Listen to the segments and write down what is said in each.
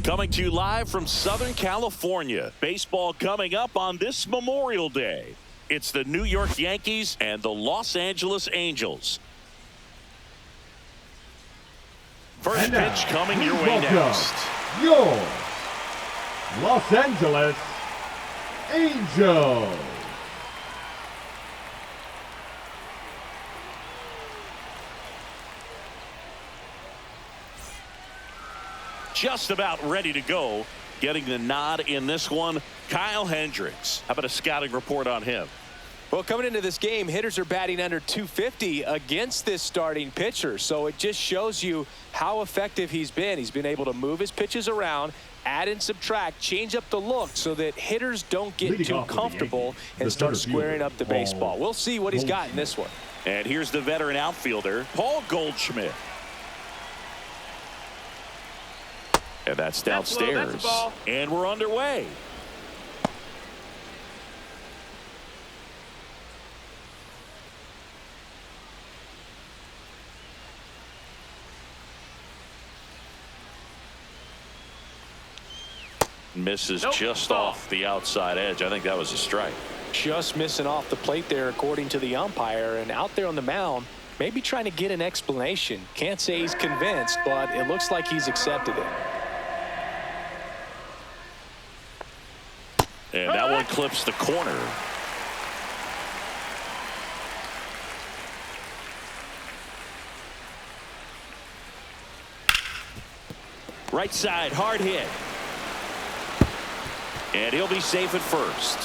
Coming to you live from Southern California. Baseball coming up on this Memorial Day. It's the New York Yankees and the Los Angeles Angels. First pitch coming your way next. Your Los Angeles Angels. Just about ready to go. Getting the nod in this one, Kyle Hendricks. How about a scouting report on him? Well, coming into this game, hitters are batting under 250 against this starting pitcher. So it just shows you how effective he's been. He's been able to move his pitches around, add and subtract, change up the look so that hitters don't get too comfortable and start squaring up the baseball. We'll see what he's got in this one. And here's the veteran outfielder, Paul Goldschmidt. And that's downstairs. And we're underway. Misses just off the outside edge. I think that was a strike. Just missing off the plate there, according to the umpire. And out there on the mound, maybe trying to get an explanation. Can't say he's convinced, but it looks like he's accepted it. And that one clips the corner. Right side, hard hit. And he'll be safe at first.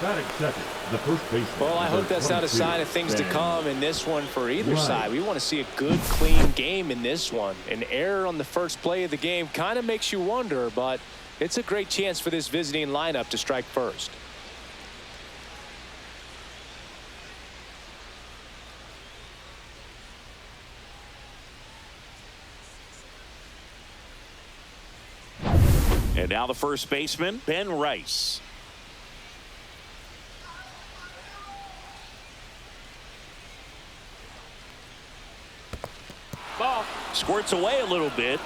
Batting second, the first baseman. Well, I hope that's not a sign of things to come in this one for either side. We want to see a good, clean game in this one. An error on the first play of the game kind of makes you wonder, but it's a great chance for this visiting lineup to strike first. And now the first baseman, Ben Rice. Ball. Squirts away a little bit.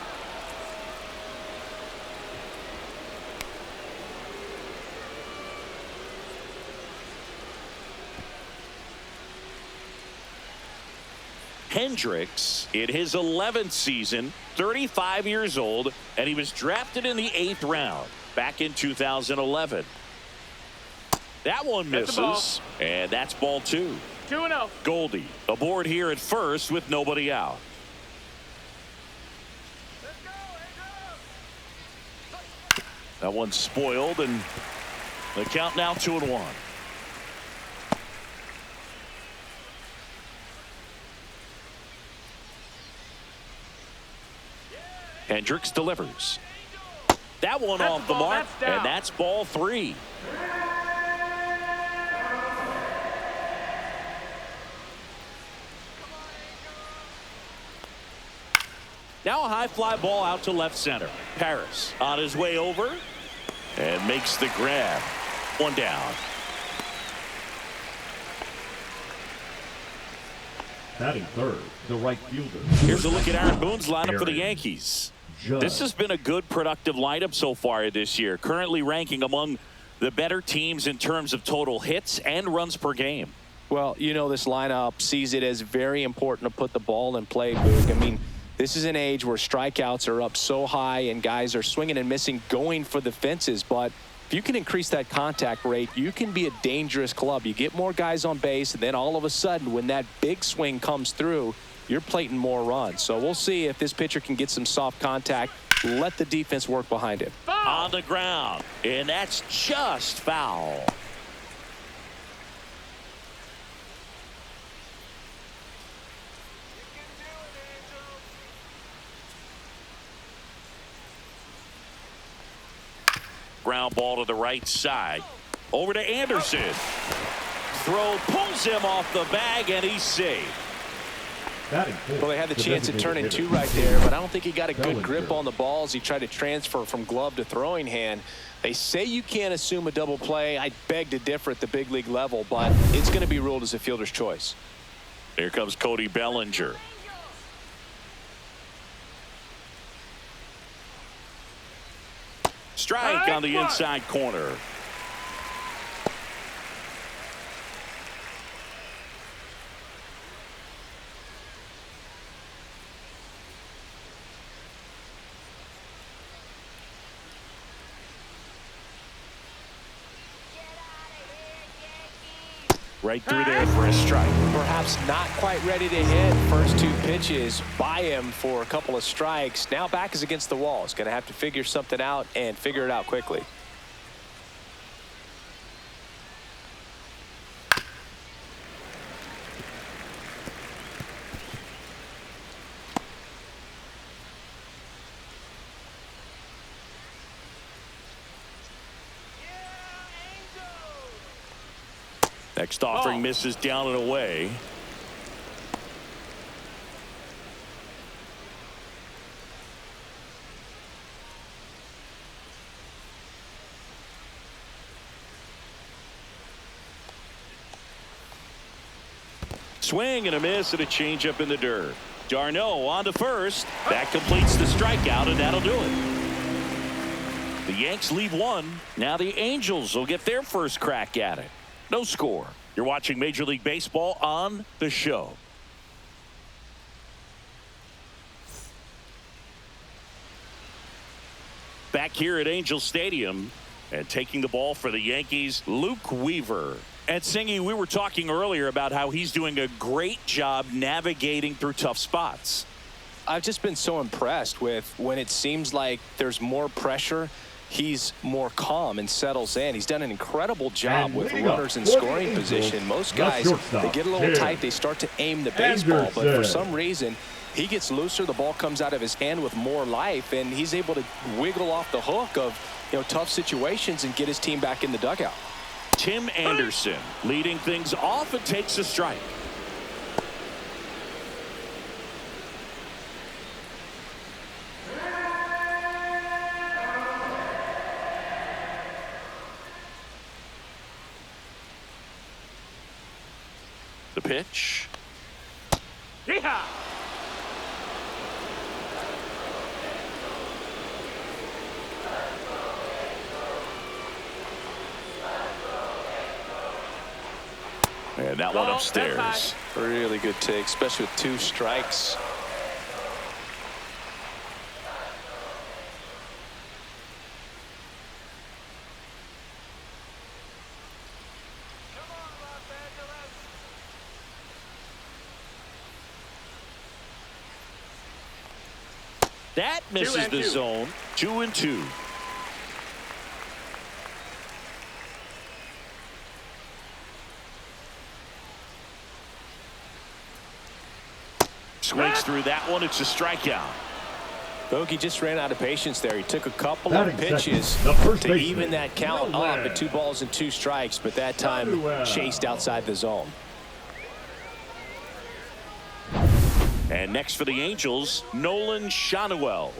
Hendricks in his 11th season, 35 years old, and he was drafted in the 8th round back in 2011. That one misses, and that's ball 2. 2-0. Goldie aboard here at first with nobody out. That one's spoiled, and the count now 2-1. Hendricks delivers. That one off the mark, and that's ball 3. Now a high fly ball out to left center. Paris on his way over and makes the grab. One down. Batting third, the right fielder. Here's a look at Aaron Boone's lineup for the Yankees. This has been a good, productive lineup so far this year. Currently ranking among the better teams in terms of total hits and runs per game. Well, you know, this lineup sees it as very important to put the ball in play, Boog. I mean, this is an age where strikeouts are up so high and guys are swinging and missing, going for the fences. But if you can increase that contact rate, you can be a dangerous club. You get more guys on base, and then all of a sudden, when that big swing comes through, you're plating more runs. So we'll see if this pitcher can get some soft contact. Let the defense work behind him. On the ground, and that's just foul. Ground ball to the right side. Over to Anderson. Throw pulls him off the bag, and he's safe. Well, they had the chance at turning 2 right there, but I don't think he got a good grip on the balls. He tried to transfer from glove to throwing hand. They say you can't assume a double play. I beg to differ at the big league level, but it's going to be ruled as a fielder's choice. Here comes Cody Bellinger. Strike on the inside corner. Right through there for a strike. Perhaps not quite ready to hit. First two pitches by him for a couple of strikes. Now back is against the wall. He's going to have to figure something out and figure it out quickly. Next offering misses down and away. Swing and a miss and a changeup in the dirt. Darno on to first. That completes the strikeout, and that'll do it. The Yanks leave one. Now the Angels will get their first crack at it. No score. You're watching Major League Baseball on The Show. Back here at Angel Stadium, and taking the ball for the Yankees, Luke Weaver. And Singy, we were talking earlier about how he's doing a great job navigating through tough spots. I've just been so impressed with when it seems like there's more pressure, he's more calm and settles in. He's done an incredible job with runners in scoring position. Most guys, they get a little tight, they start to aim the baseball, but for some reason, he gets looser, the ball comes out of his hand with more life, and he's able to wiggle off the hook of tough situations and get his team back in the dugout. Tim Anderson leading things off and takes a strike. The pitch. Yeehaw! And that one upstairs. Really good take, especially with two strikes. That misses the zone. 2-2. Swings through that one. It's a strikeout. Bogey just ran out of patience there. He took a couple of pitches to even that count up at 2 balls and 2 strikes, but that time chased outside the zone. And next for the Angels, Nolan Shanuel.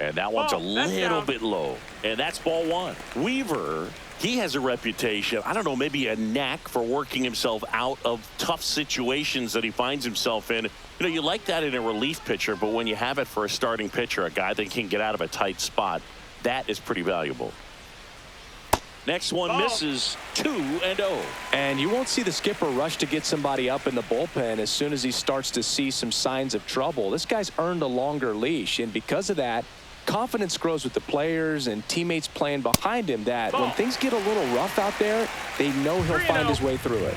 And that one's a little bit low. And that's ball 1. Weaver, he has a reputation, I don't know, maybe a knack for working himself out of tough situations that he finds himself in. You like that in a relief pitcher, but when you have it for a starting pitcher, a guy that can get out of a tight spot, that is pretty valuable. Next one misses. 2-0. And you won't see the skipper rush to get somebody up in the bullpen as soon as he starts to see some signs of trouble. This guy's earned a longer leash, and because of that, confidence grows with the players and teammates playing behind him, that when things get a little rough out there, they know he'll find his way through it.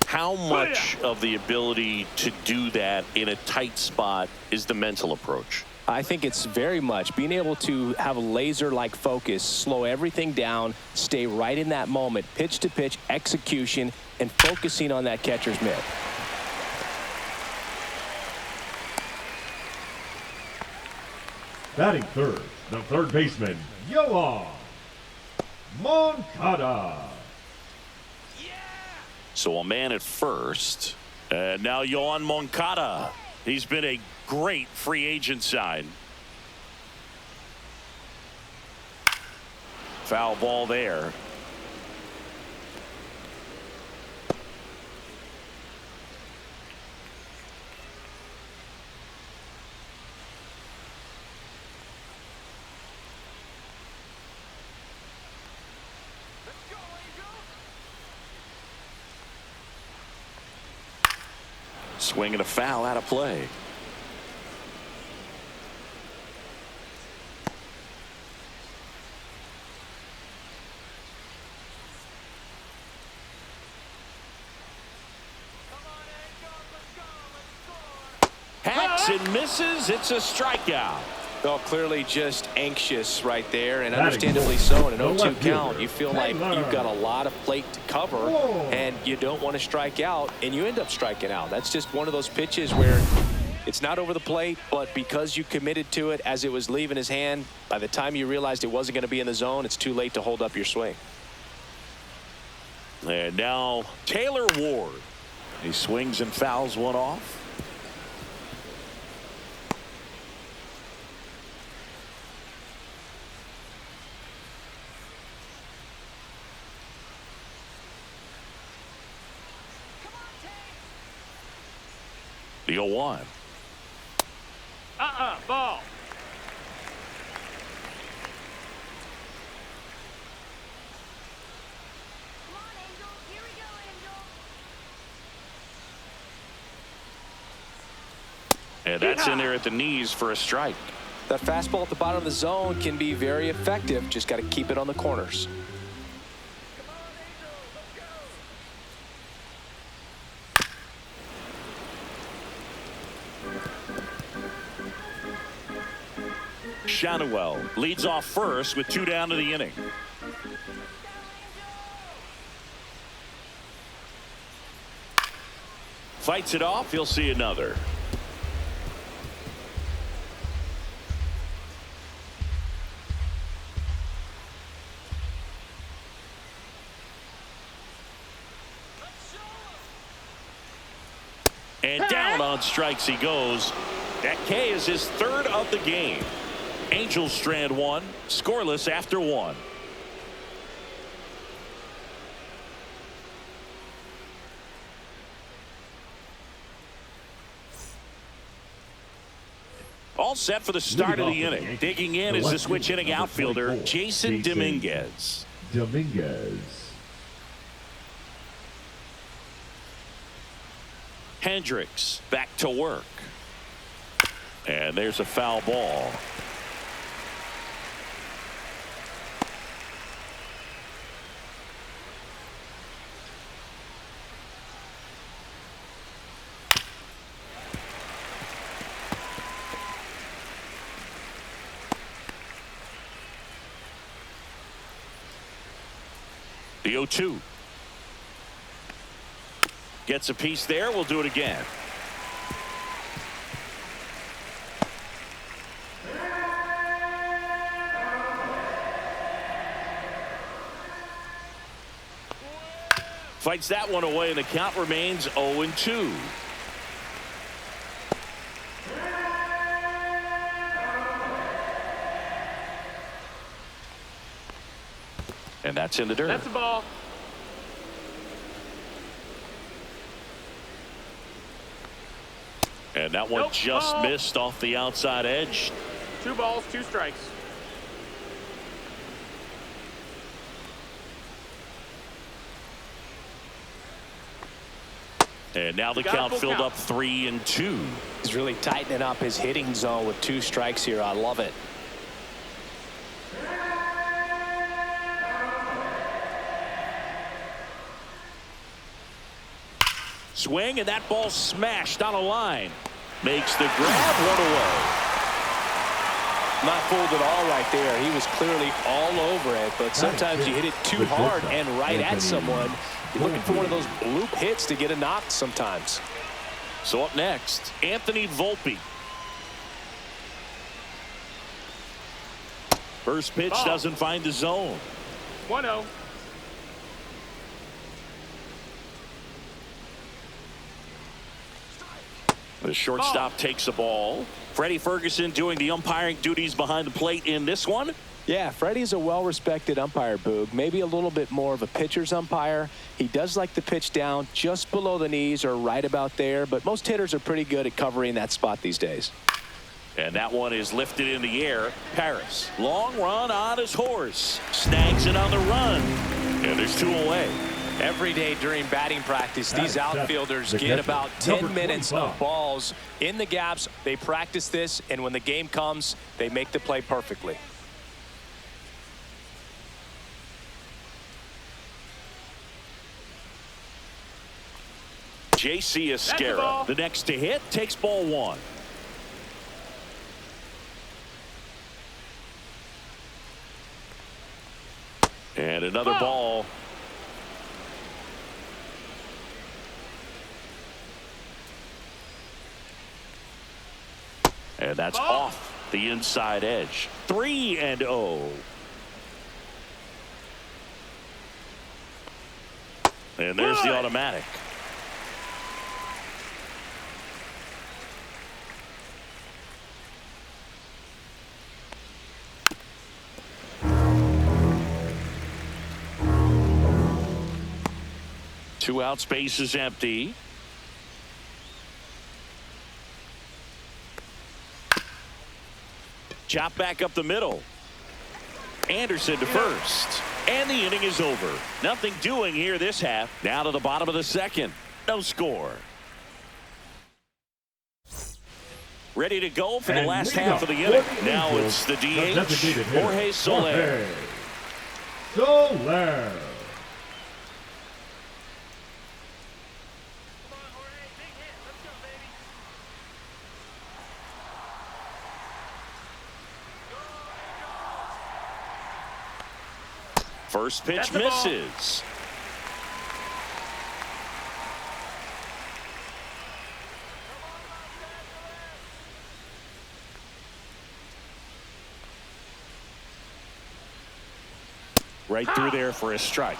How much of the ability to do that in a tight spot is the mental approach? I think it's very much being able to have a laser-like focus, slow everything down, stay right in that moment, pitch to pitch execution, and focusing on that catcher's mitt. Batting third, the third baseman, Yoan Moncada. So a man at first. And now Yoan Moncada. He's been a great free agent sign. Foul ball there. Swing and a foul out of play. Hacks and misses. It's a strikeout. Well, clearly just anxious right there, and understandably so. In an 0-2 count, you feel like you've got a lot of plate to cover, and you don't want to strike out, and you end up striking out. That's just one of those pitches where it's not over the plate, but because you committed to it as it was leaving his hand, by the time you realized it wasn't going to be in the zone, it's too late to hold up your swing. And now Taylor Ward. He swings and fouls one off. The 0-1. Ball. Come on, Angel. Here we go, Angel. And that's in there at the knees for a strike. That fastball at the bottom of the zone can be very effective. Just got to keep it on the corners. Shanuel leads off first with 2 down to the inning. Fights it off. He'll see another. And down on strikes he goes. That K is his 3rd of the game. Angels strand 1, scoreless after 1. All set for the start of the inning. Digging in is the switch hitting outfielder, Jason Dominguez. Hendricks back to work. And there's a foul ball. The 0-2. Gets a piece there. We'll do it again. Fights that one away, and the count remains 0-2. And that's in the dirt. That's the ball. And that one just missed off the outside edge. 2 balls, 2 strikes. And now the count filled up 3-2. He's really tightening up his hitting zone with 2 strikes here. I love it. Swing, and that ball smashed on a line. Makes the grab, 1 away. Not fooled at all right there. He was clearly all over it, but sometimes you hit it too hard and right at someone. You're looking for one of those bloop hits to get a knock sometimes. So up next, Anthony Volpe. First pitch doesn't find the zone. 1-0. The shortstop takes the ball. Freddie Ferguson doing the umpiring duties behind the plate in this one. Yeah, Freddie's a well-respected umpire, Boog. Maybe a little bit more of a pitcher's umpire. He does like the pitch down just below the knees or right about there, but most hitters are pretty good at covering that spot these days. And that one is lifted in the air. Paris, long run on his horse. Snags it on the run. And there's 2 away. Every day during batting practice, these outfielders get about 10 minutes of balls in the gaps. They practice this, and when the game comes, they make the play perfectly. J.C. Esquera, the next to hit, takes ball 1. And another ball. And that's off the inside edge. 3-0. And there's the automatic. Two out, space is empty. Chop back up the middle. Anderson to first. And the inning is over. Nothing doing here this half. Now to the bottom of the second. No score. Ready to go for the last half of the inning. Now it's the DH, Jorge Soler. Soler. First pitch misses. Right through there for a strike.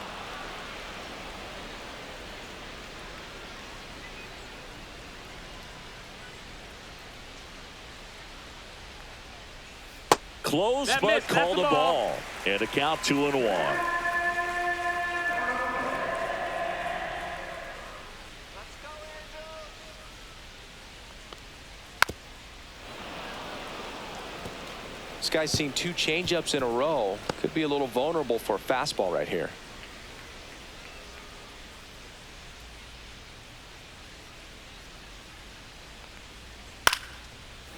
Close, but called a ball. And a count 2-1. This guy's seen 2 changeups in a row. Could be a little vulnerable for a fastball right here.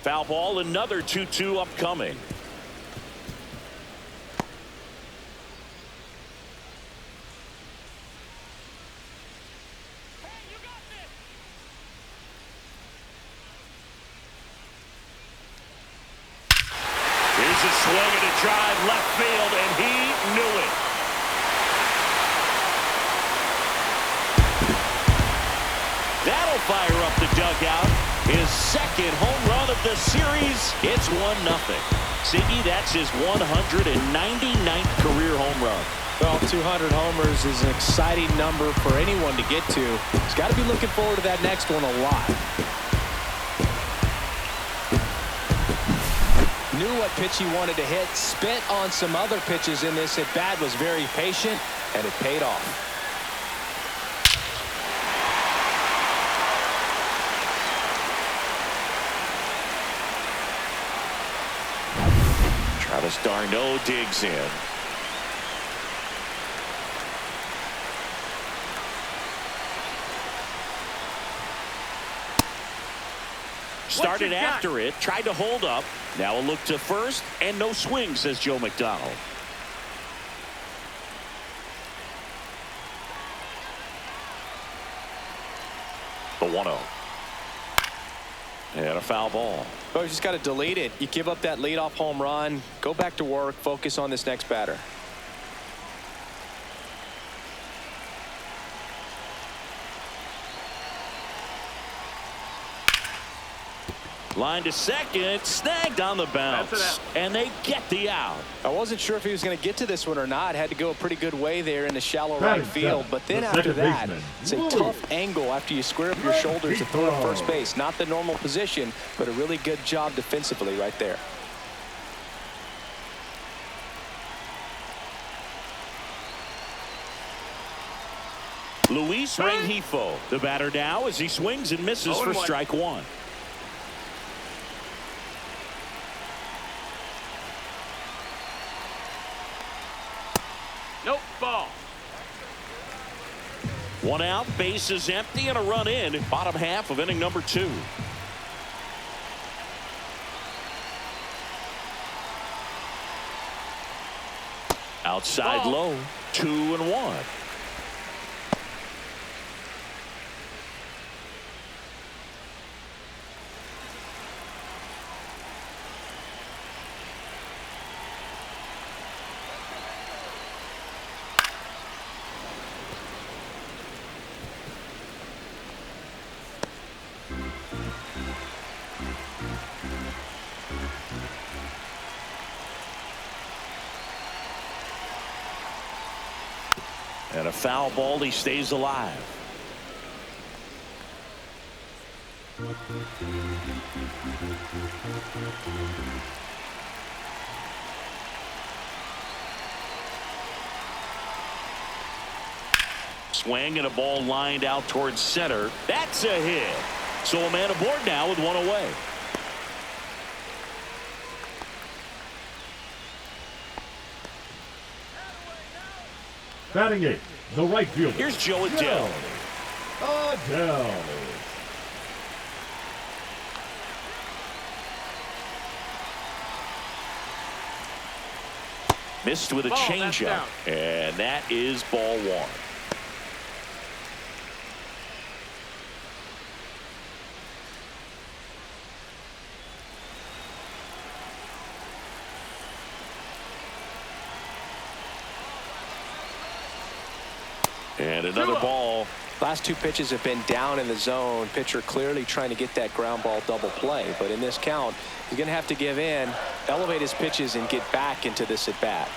Foul ball, another 2-2 upcoming. Here's a swing and a drive left field, and he knew it. That'll fire up the dugout. His second home run of the series. It's 1-0. Siggy, that's his 199th career home run. Well, 200 homers is an exciting number for anyone to get to. He's got to be looking forward to that next one a lot. Knew what pitch he wanted to hit. Spent on some other pitches in this at bat. Was very patient, and it paid off. Travis d'Arnaud digs in. Started after it, tried to hold up. Now a look to first, and no swing, says Joe McDonald. The 1-0. And a foul ball. Oh, you just got to delete it. You give up that leadoff home run. Go back to work. Focus on this next batter. Line to second, snagged on the bounce, and they get the out. I wasn't sure if he was going to get to this one or not. Had to go a pretty good way there in the shallow right field. But then after that, it's a tough angle after you square up your shoulders to throw at first base. Not the normal position, but a really good job defensively right there. Luis Rengifo, the batter now, as he swings and misses for strike one. Nope, ball. One out, base is empty, and a run in. Bottom half of inning number 2. Outside low, 2-1. And a foul ball, he stays alive. Swing and a ball lined out towards center. That's a hit. So a man aboard now with one away. Batting 8, the right fielder. Here's Joe Adele. Adele. Missed with a changeup. And that is ball 1. And another ball. Last 2 pitches have been down in the zone. Pitcher clearly trying to get that ground ball double play. But in this count, he's going to have to give in, elevate his pitches, and get back into this at bat.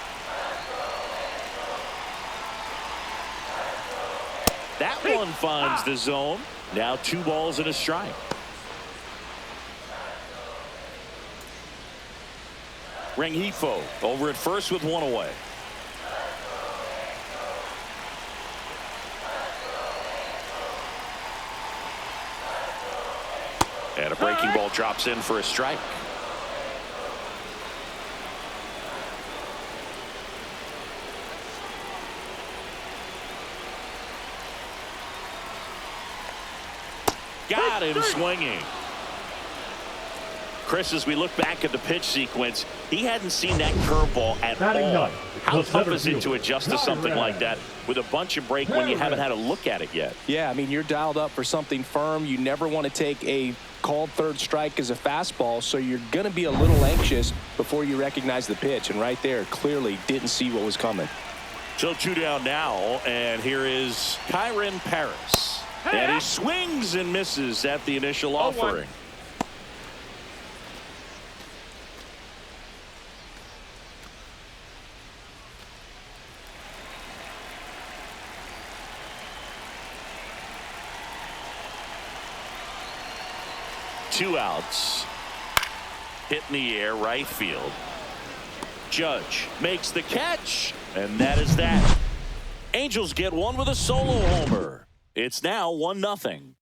That one finds the zone. Now 2 balls and a strike. Rengifo over at first with 1 away. And a breaking ball drops in for a strike. Got him swinging. Chris, as we look back at the pitch sequence, he hadn't seen that curveball at all. How tough is it to adjust to something like that with a bunch of break when you haven't had a look at it yet? Yeah, I mean, you're dialed up for something firm. You never want to take a called third strike as a fastball, so you're going to be a little anxious before you recognize the pitch. And right there, clearly didn't see what was coming. So 2 down now, and here is Kyron Paris. And he swings and misses at the initial offering. Two outs. Hit in the air, right field. Judge makes the catch, and that is that. Angels get one with a solo homer. It's now 1-0.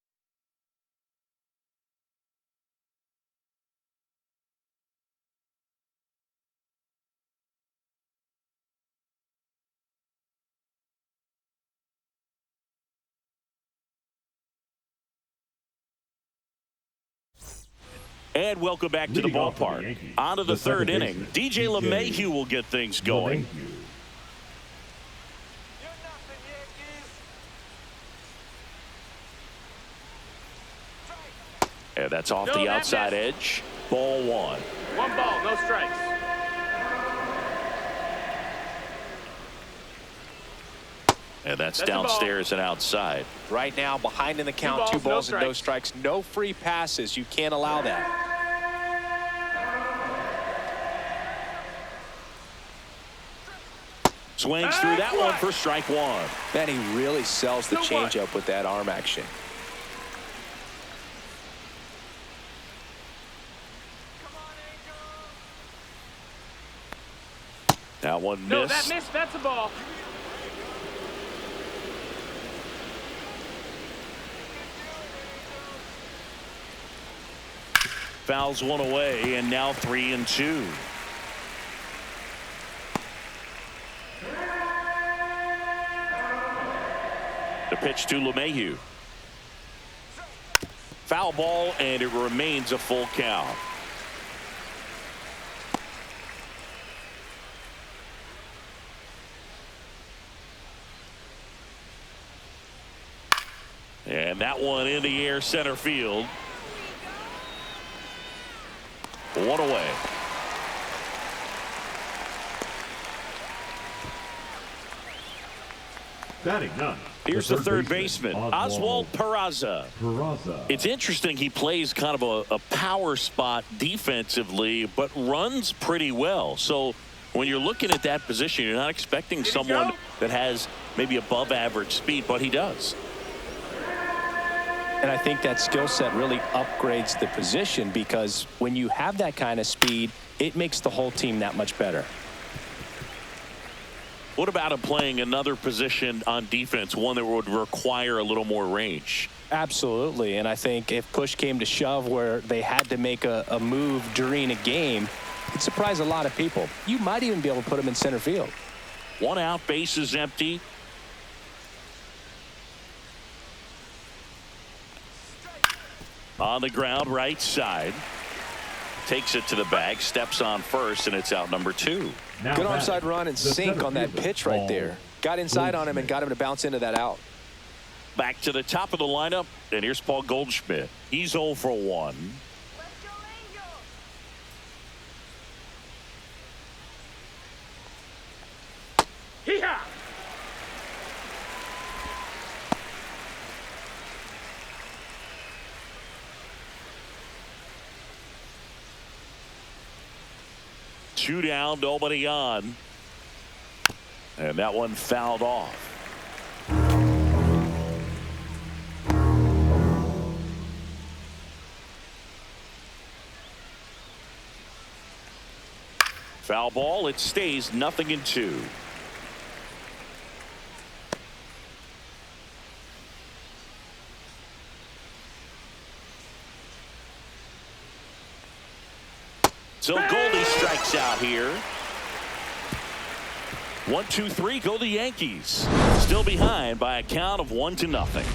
And welcome back to the ballpark. On to the 3rd inning. DJ LeMahieu will get things going. And that's off the outside edge. Ball 1. 1 ball, no strikes. And that's downstairs and outside. Right now, behind in the count, 2 balls and no strikes. No free passes. You can't allow that. Swings through that one for strike 1. Man, he really sells the changeup with that arm action. That one missed. No, that missed. That's a ball. Fouls one away, and now 3-2. The pitch to LeMahieu. Foul ball, and it remains a full count. And that one in the air, center field. One away. Batting none. Here's the third baseman, Oswald Peraza. It's interesting, he plays kind of a power spot defensively, but runs pretty well. So when you're looking at that position, you're not expecting someone that has maybe above average speed, but he does. And I think that skill set really upgrades the position, because when you have that kind of speed, it makes the whole team that much better. What about him playing another position on defense, one that would require a little more range? Absolutely. And I think if push came to shove where they had to make a move during a game, it'd surprise a lot of people. You might even be able to put him in center field. One out, base is empty. On the ground, right side. Takes it to the bag, steps on first, and it's out number 2. Good onside run and sink on that pitch right there. Got inside on him and got him to bounce into that out. Back to the top of the lineup, and here's Paul Goldschmidt. He's 0 for 1. Let's go, Angels. Hee-haw! Two down, nobody on. And that one fouled off. Foul ball, it stays 0-2. So Goldie strikes out here. 1-2-3, go the Yankees. Still behind by a count of 1-0.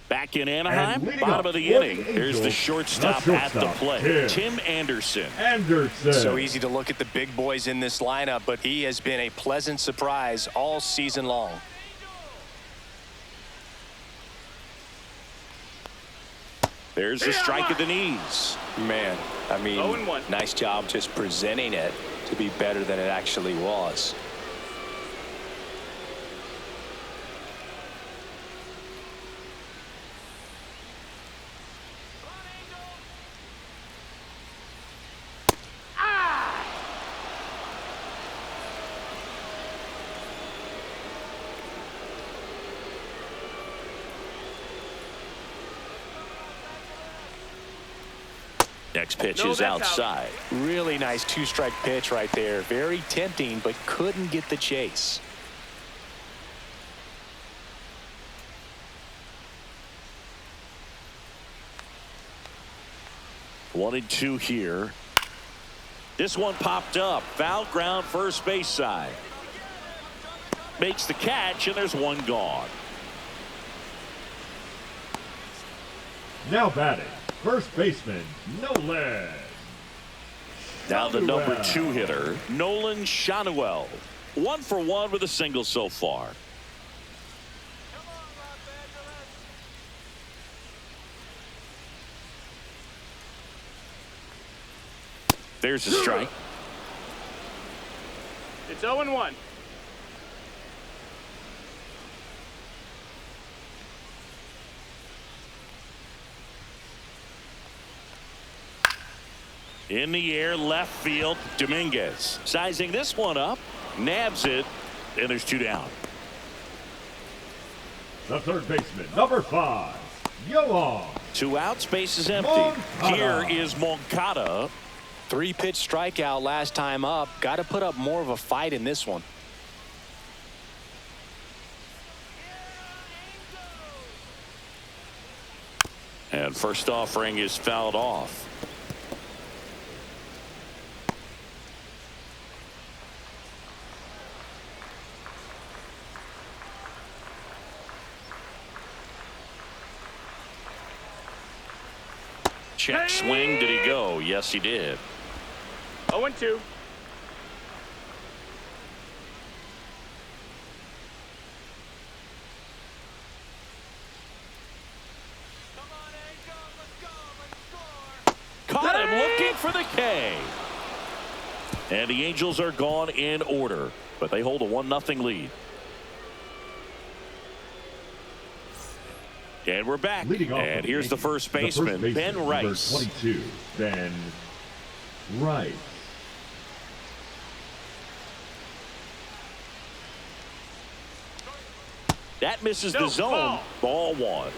Back in Anaheim, bottom of the inning. Here's the shortstop at the plate, Tim Anderson. So easy to look at the big boys in this lineup, but he has been a pleasant surprise all season long. There's a strike at the knees. Man, I mean, 0-1. nice job just presenting it to be better than it actually was. Next pitch is outside. Really nice two-strike pitch right there. Very tempting, but couldn't get the chase. 1-2 here. This one popped up. Foul ground, first base side. Makes the catch, and there's one gone. Now batting, first baseman, Nolan. Now the number 2 hitter, Nolan Shanuel. 1 for 1 with a single so far. There's a strike. It's 0-1. In the air, left field, Dominguez. Sizing this one up, nabs it, and there's 2 down. The third baseman, number 5, Yoan. 2 outs, base is empty. Moncada. Here is Moncada. 3-pitch strikeout last time up. Got to put up more of a fight in this one. And first offering is fouled off. Check swing. Did he go? Yes, he did. 0-2. Caught him looking for the K. And the Angels are gone in order, but they hold a 1-0 lead. And we're back. And here's the first baseman, Ben Rice. Number 22, Ben Rice. That misses the zone. Ball 1.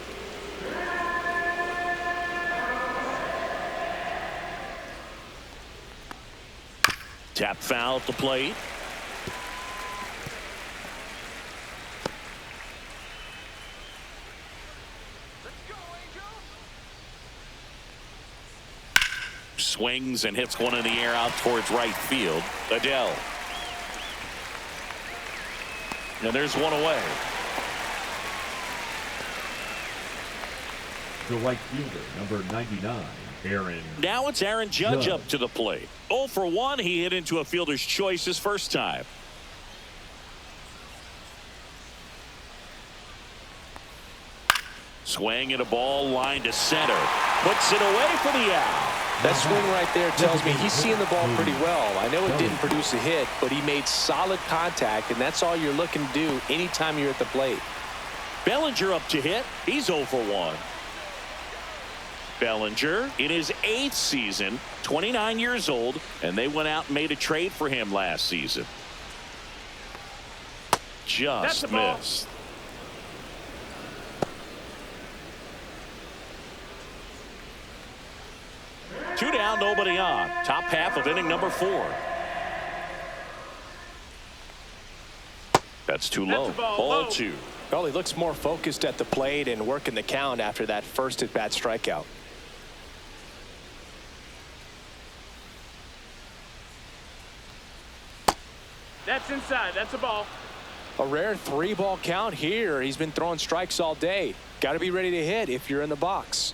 Tap foul at the plate. Swings and hits one in the air out towards right field. Adele. And there's one away. The right fielder, number 99, Aaron. Now it's Aaron Judge up to the plate. 0 for 1. He hit into a fielder's choice his first time. Swing and a ball line to center. Puts it away for the out. That swing right there tells me he's seeing the ball pretty well. I know it didn't produce a hit, but he made solid contact, and that's all you're looking to do anytime you're at the plate. Bellinger up to hit. He's 0 for 1. Bellinger in his 8th season, 29 years old, and they went out and made a trade for him last season. Just missed. Two down, nobody on. Top half of inning number 4. That's too low. Ball 2. Well, he looks more focused at the plate and working the count after that first at-bat strikeout. That's inside. That's a ball. A rare 3-ball count here. He's been throwing strikes all day. Got to be ready to hit if you're in the box.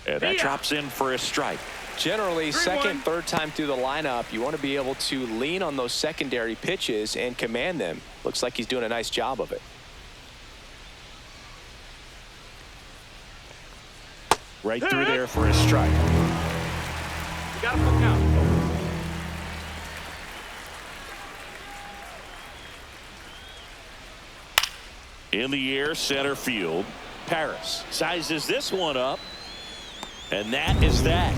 And that drops in for a strike. Generally, second, third time through the lineup, you want to be able to lean on those secondary pitches and command them. Looks like he's doing a nice job of it. Right through there for a strike. You got a full count. In the air, center field. Paris sizes this one up. And that is that.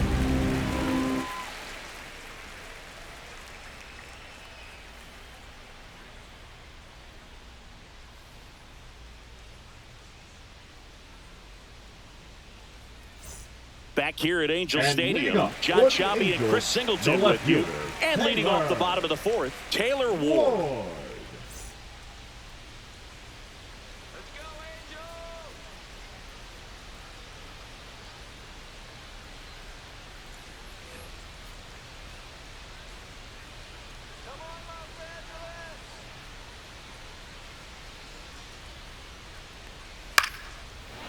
Back here at Angel Stadium, John Sciambi and Chris Singleton with you. And leading off the bottom of the 4th, Taylor Ward.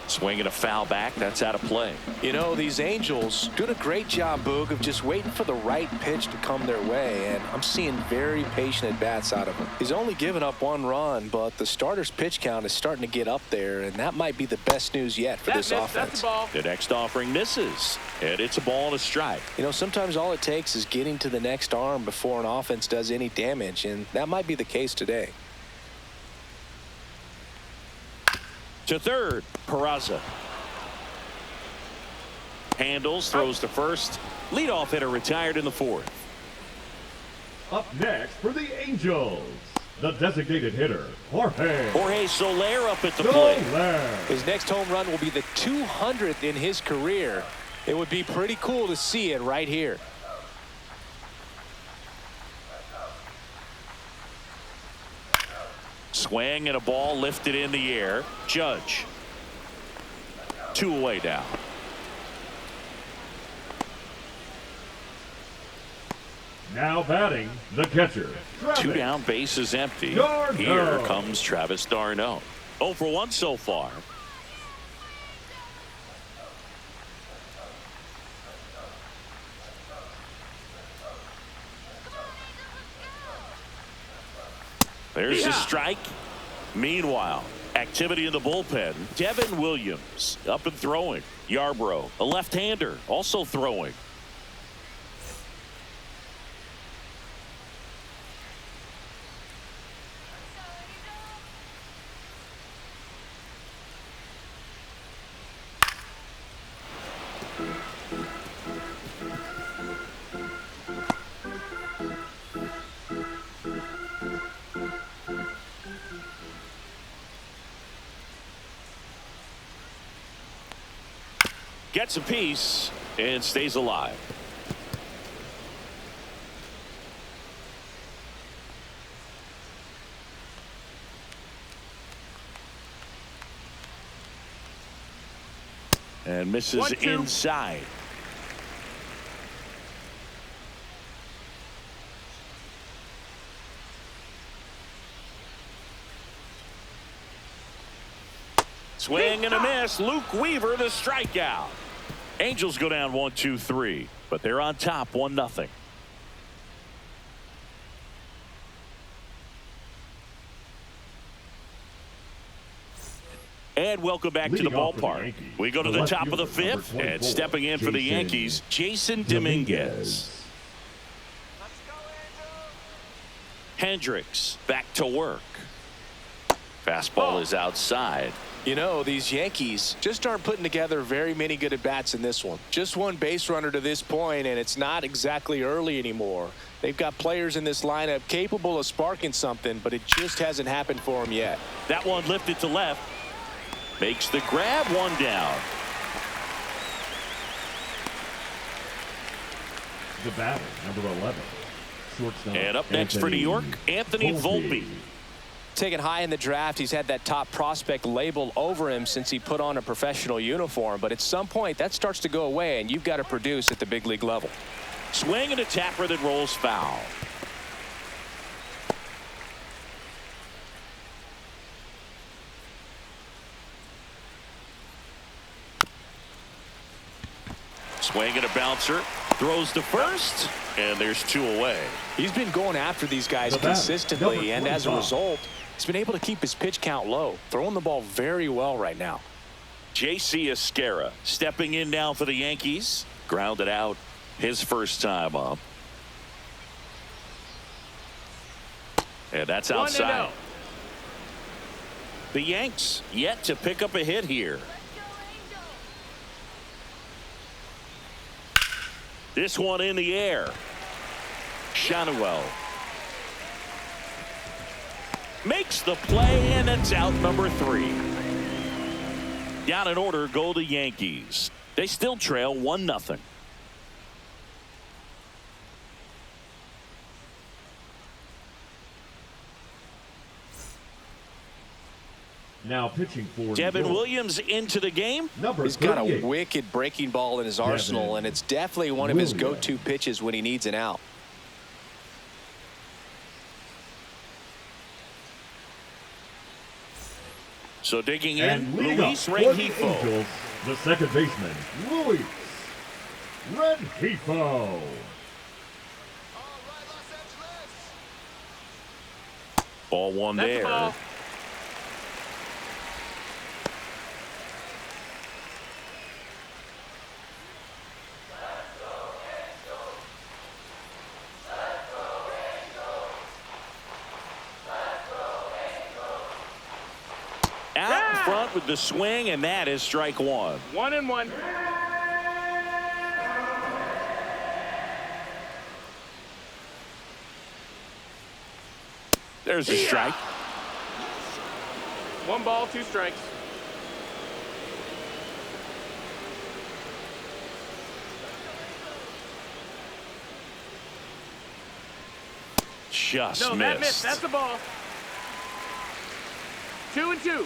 Swinging a foul back. That's out of play. You know, these Angels doing a great job, Boog, of just waiting for the right pitch to come their way, and I'm seeing very patient at-bats out of him. He's only given up 1 run, but the starter's pitch count is starting to get up there, and that might be the best news yet for this offense. That's a ball. The next offering misses, and it's a ball and a strike. You know, sometimes all it takes is getting to the next arm before an offense does any damage, and that might be the case today. To third, Peraza. Handles, throws to first. Leadoff hitter retired in the 4th. Up next for the Angels, the designated hitter, Jorge Soler up at the plate. Soler. His next home run will be the 200th in his career. It would be pretty cool to see it right here. Swing and a ball lifted in the air. Judge. 2 away now. Now batting, the catcher, 2 down, bases empty. d'Arnaud. Here comes Travis d'Arnaud. 0 for 1 so far. There's a strike. Meanwhile, activity in the bullpen. Devin Williams up and throwing. Yarbrough, a left-hander, also throwing. Gets a piece and stays alive. And misses 1-2. inside. Swing and a miss. Luke Weaver, the strikeout. Angels go down 1-2-3, but they're on top 1-0. And welcome back to the Leading off for the ballpark. Yankees, We go to the the left top of the fielder, number 5th, and 24, stepping in for the Jason Yankees, Jason Dominguez. Let's go, Angels. Hendricks back to work. Fastball is outside. You know, these Yankees just aren't putting together very many good at-bats in this one. Just one base runner to this point, and it's not exactly early anymore. They've got players in this lineup capable of sparking something, but it just hasn't happened for them yet. That one lifted to left. Makes the grab, 1 down. The batter, number 11, shortstop. And up next for New York, Anthony Volpe. Taken high in the draft, he's had that top prospect label over him since he put on a professional uniform. But at some point, that starts to go away, and you've got to produce at the big league level. Swing and a tapper that rolls foul. Swing and a bouncer. Throws to first, and there's 2 away. He's been going after these guys The batter, consistently, number and as a 25. result, he's been able to keep his pitch count low, throwing the ball very well right now. J.C. Esquera stepping in now for the Yankees. Grounded out his first time up. And that's outside. 1-0. The Yanks yet to pick up a hit here. Let's go, Angels. This one in the air. Shanuel makes the play, and it's out number 3. Down in order go the Yankees. They still trail 1-0. Now pitching for Devin New York, Williams into the game. number He's got a 38. wicked breaking ball in his arsenal, and it's definitely one of his Williams. go-to pitches when he needs an out. So digging in, And leading Luis up for the Rengifo. Angels, the second baseman, Luis Rengifo. All right, Los Angeles. Ball 1 That's the there. ball. Out in front with the swing, and that is strike 1. 1-1. There's a strike. 1 ball, 2 strikes. Just No, missed. that missed. That's the ball. 2-2.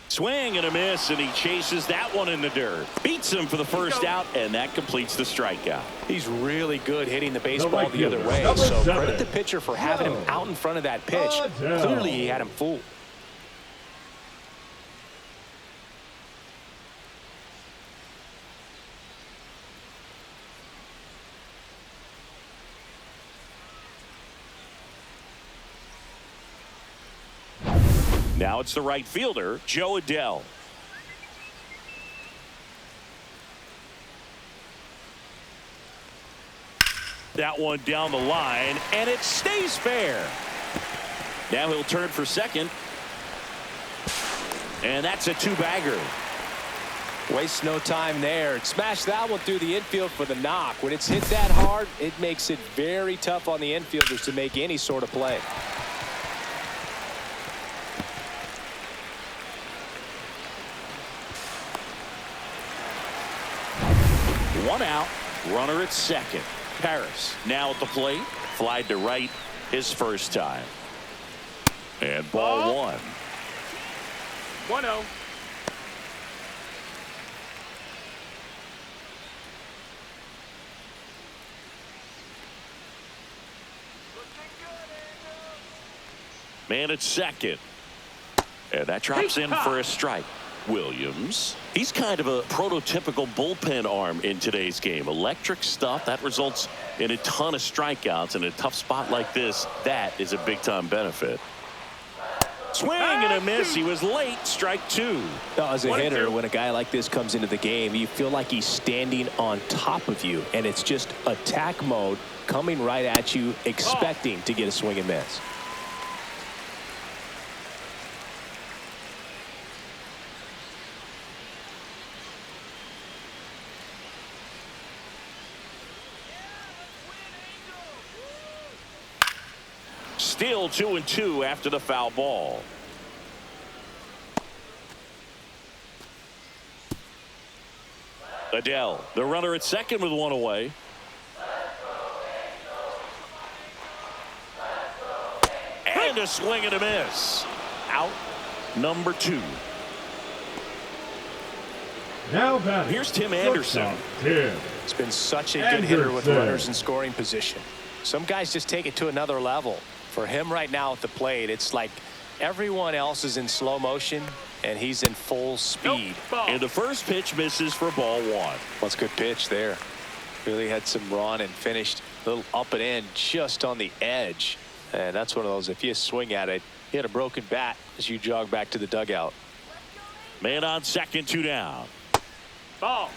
Swing and a miss, and he chases that one in the dirt. Beats him for the first out, and that completes the strikeout. He's really good hitting the baseball right the other fielder, way. number So 7. credit the pitcher for having him out in front of that pitch. Adele. Clearly he had him fooled. Now it's the right fielder, Joe Adele. That one down the line, and it stays fair. Now he'll turn for second. And that's a 2-bagger. Waste no time there. Smash that one through the infield for the knock. When it's hit that hard, it makes it very tough on the infielders to make any sort of play. One out, runner at second. Paris now at the plate. Fly to right his first time. And ball 1. 1-0. Man at second. And that drops in for a strike. Williams. He's kind of a prototypical bullpen arm in today's game. Electric stuff that results in a ton of strikeouts in a tough spot like this. That is a big time benefit. Swing and a miss. He was late. Strike 2. As a hitter, when a guy like this comes into the game, you feel like he's standing on top of you, and it's just attack mode coming right at you, expecting to get a swing and miss. Still 2-2 after the foul ball. Adele, the runner at second with 1 away. And a swing and a miss. Out number 2. Now batting. Here's Tim Anderson. Tim. It's been such a good hitter with runners in scoring position. Some guys just take it to another level. For him right now at the plate, it's like everyone else is in slow motion and he's in full speed. And the first pitch misses for ball 1. What's a good pitch there? Really had some run and finished a little up and in just on the edge. And that's one of those, if you swing at it, you had a broken bat as you jog back to the dugout. Man on second, 2 down. Ball.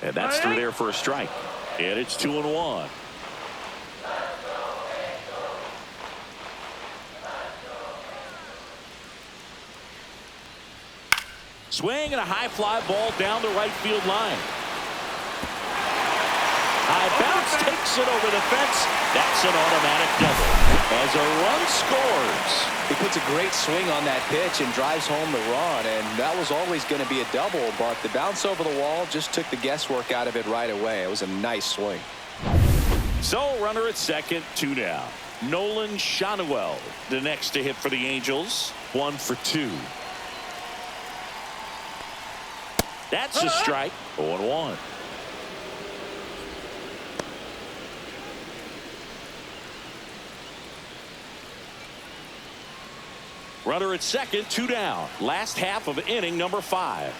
And that's through there for a strike. And it's 2-1. Swing and a high fly ball down the right field line. High bounce takes it over the fence. That's an automatic double as a run scores. He puts a great swing on that pitch and drives home the run, and that was always going to be a double, but the bounce over the wall just took the guesswork out of it right away. It was a nice swing. So runner at second, 2 down. Nolan Shanuel the next to hit for the Angels. 1 for 2. That's a strike. 0-1. Runner at second, 2 down. Last half of inning number 5.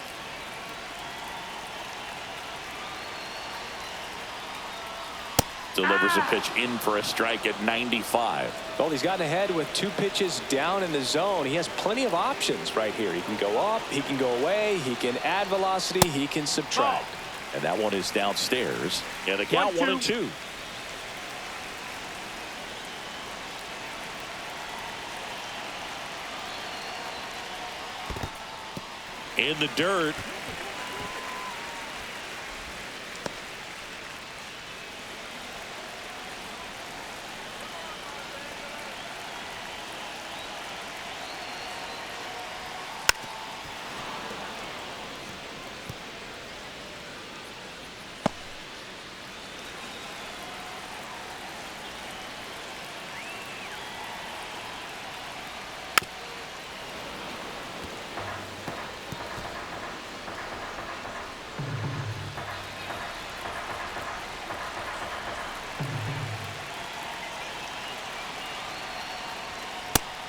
Delivers a pitch in for a strike at 95. Well, he's gotten ahead with 2 pitches down in the zone. He has plenty of options right here. He can go up, he can go away, he can add velocity, he can subtract. And that one is downstairs. And the count 1-2. In the dirt.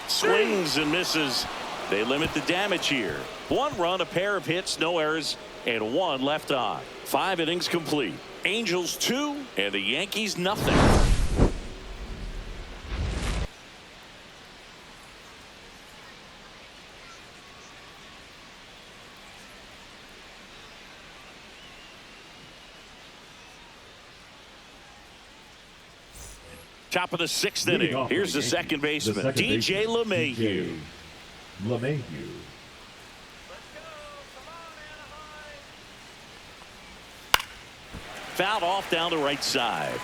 Swings and misses. They limit the damage here. 1 run, a pair of hits, no errors, and 1 left on. 5 innings complete. Angels 2 and the Yankees nothing. Top of the 6th inning. Here's the second baseman, DJ LeMahieu. LeMahieu. Fouled off down the right side.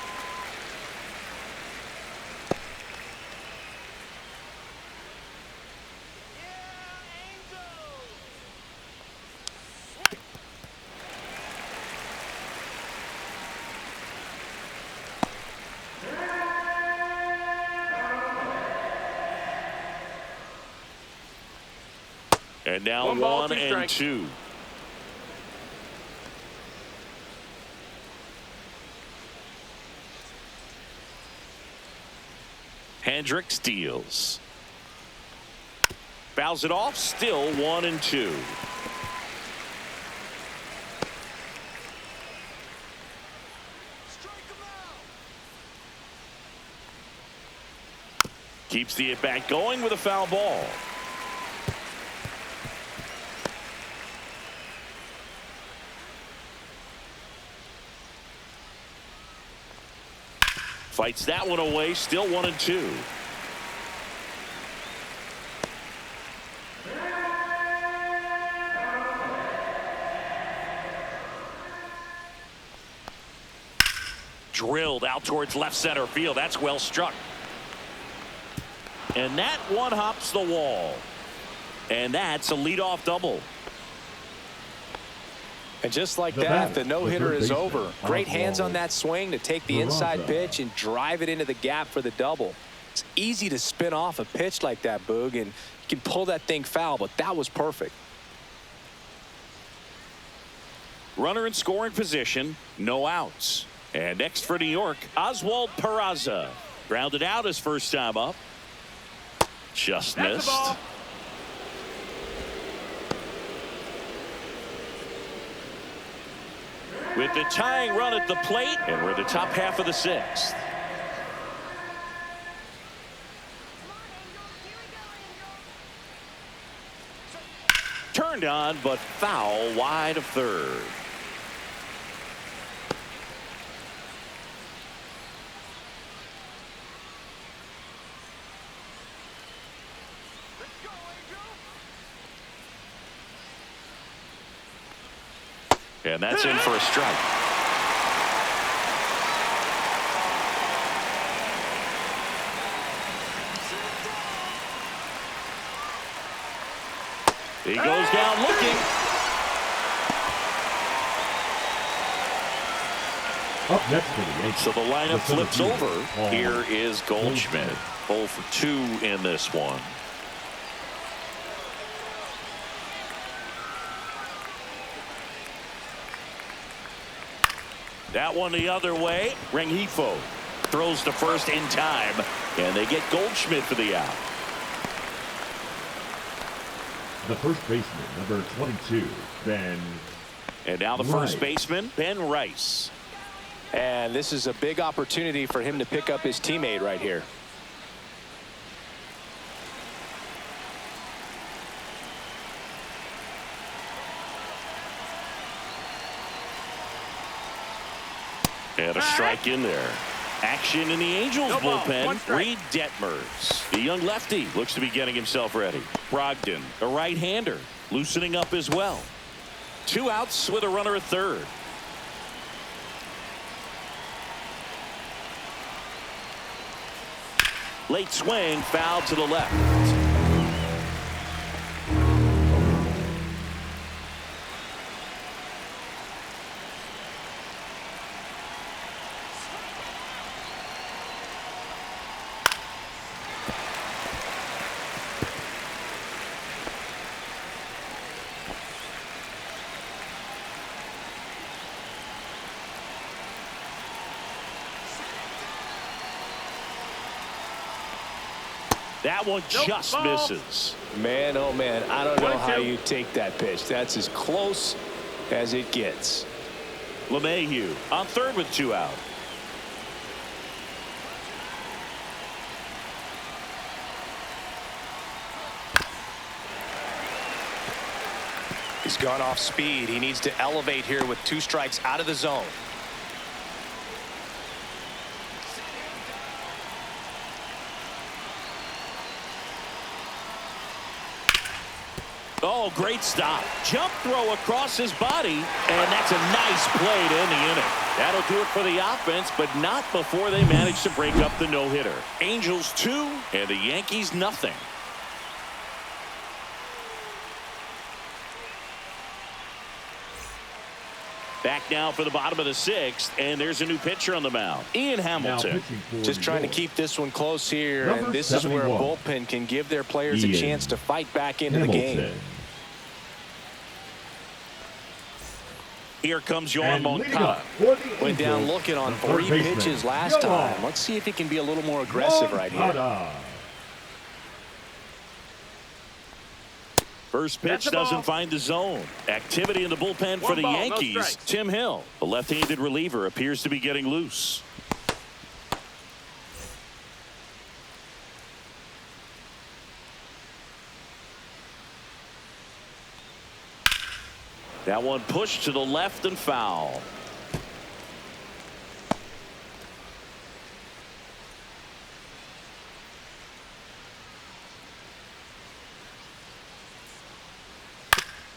And now 1 and 2. Hendricks deals. Fouls it off. Still 1 and 2. Keeps the at-bat going with a foul ball. Fights that one away. Still 1 and 2. Drilled out towards left center field. That's well struck. And that one hops the wall. And that's a leadoff double. And just like that, the no-hitter is over. Great hands on that swing to take the inside pitch and drive it into the gap for the double. It's easy to spin off a pitch like that, Boog, and you can pull that thing foul, but that was perfect. Runner in scoring position, no outs. And next for New York, Oswald Peraza. Grounded out his first time up. Just missed. With the tying run at the plate, and we're the top half of the 6th. Turned on, but foul wide of third. And that's in for a strike. He goes down looking. Up next for the Yankees. So the lineup flips over. Here is Goldschmidt. 0 for 2 in this one. That one the other way. Rengifo throws to first in time, and they get Goldschmidt for the out. The first baseman, number 22, Ben. And now the first baseman, Ben Rice. And this is a big opportunity for him to pick up his teammate right here. And a strike in there. Action in the Angels No ball. bullpen. One strike. Reed Detmers. The young lefty looks to be getting himself ready. Brogdon, the right-hander, loosening up as well. 2 outs with a runner at third. Late swing, foul to the left. That one just ball. misses. Man, oh man, I don't know 1-2. how you take that pitch. That's as close as it gets. LeMahieu on third with 2 out. He's gone off speed. He needs to elevate here with 2 strikes out of the zone. Oh, great stop. Jump throw across his body, and that's a nice play to end the inning. That'll do it for the offense, but not before they manage to break up the no-hitter. Angels 2 and the Yankees nothing. Back now for the bottom of the 6th, and there's a new pitcher on the mound. Ian Now Hamilton. pitching for Just New trying to York. keep this one close here, Number and this is where a 71. bullpen can give their players a Ian chance to fight back into the Hamilton. game. Here comes Yohan And leading Moncada. up for the Went down Angels, looking on the third 3 baseman, pitches last Yohan time. Let's see if he can be a little more aggressive right here. Moncada. First That's pitch the ball. doesn't find the zone. Activity in the bullpen for One the ball, no Yankees. strikes. Tim Hill, the left-handed reliever, appears to be getting loose. That one pushed to the left and foul.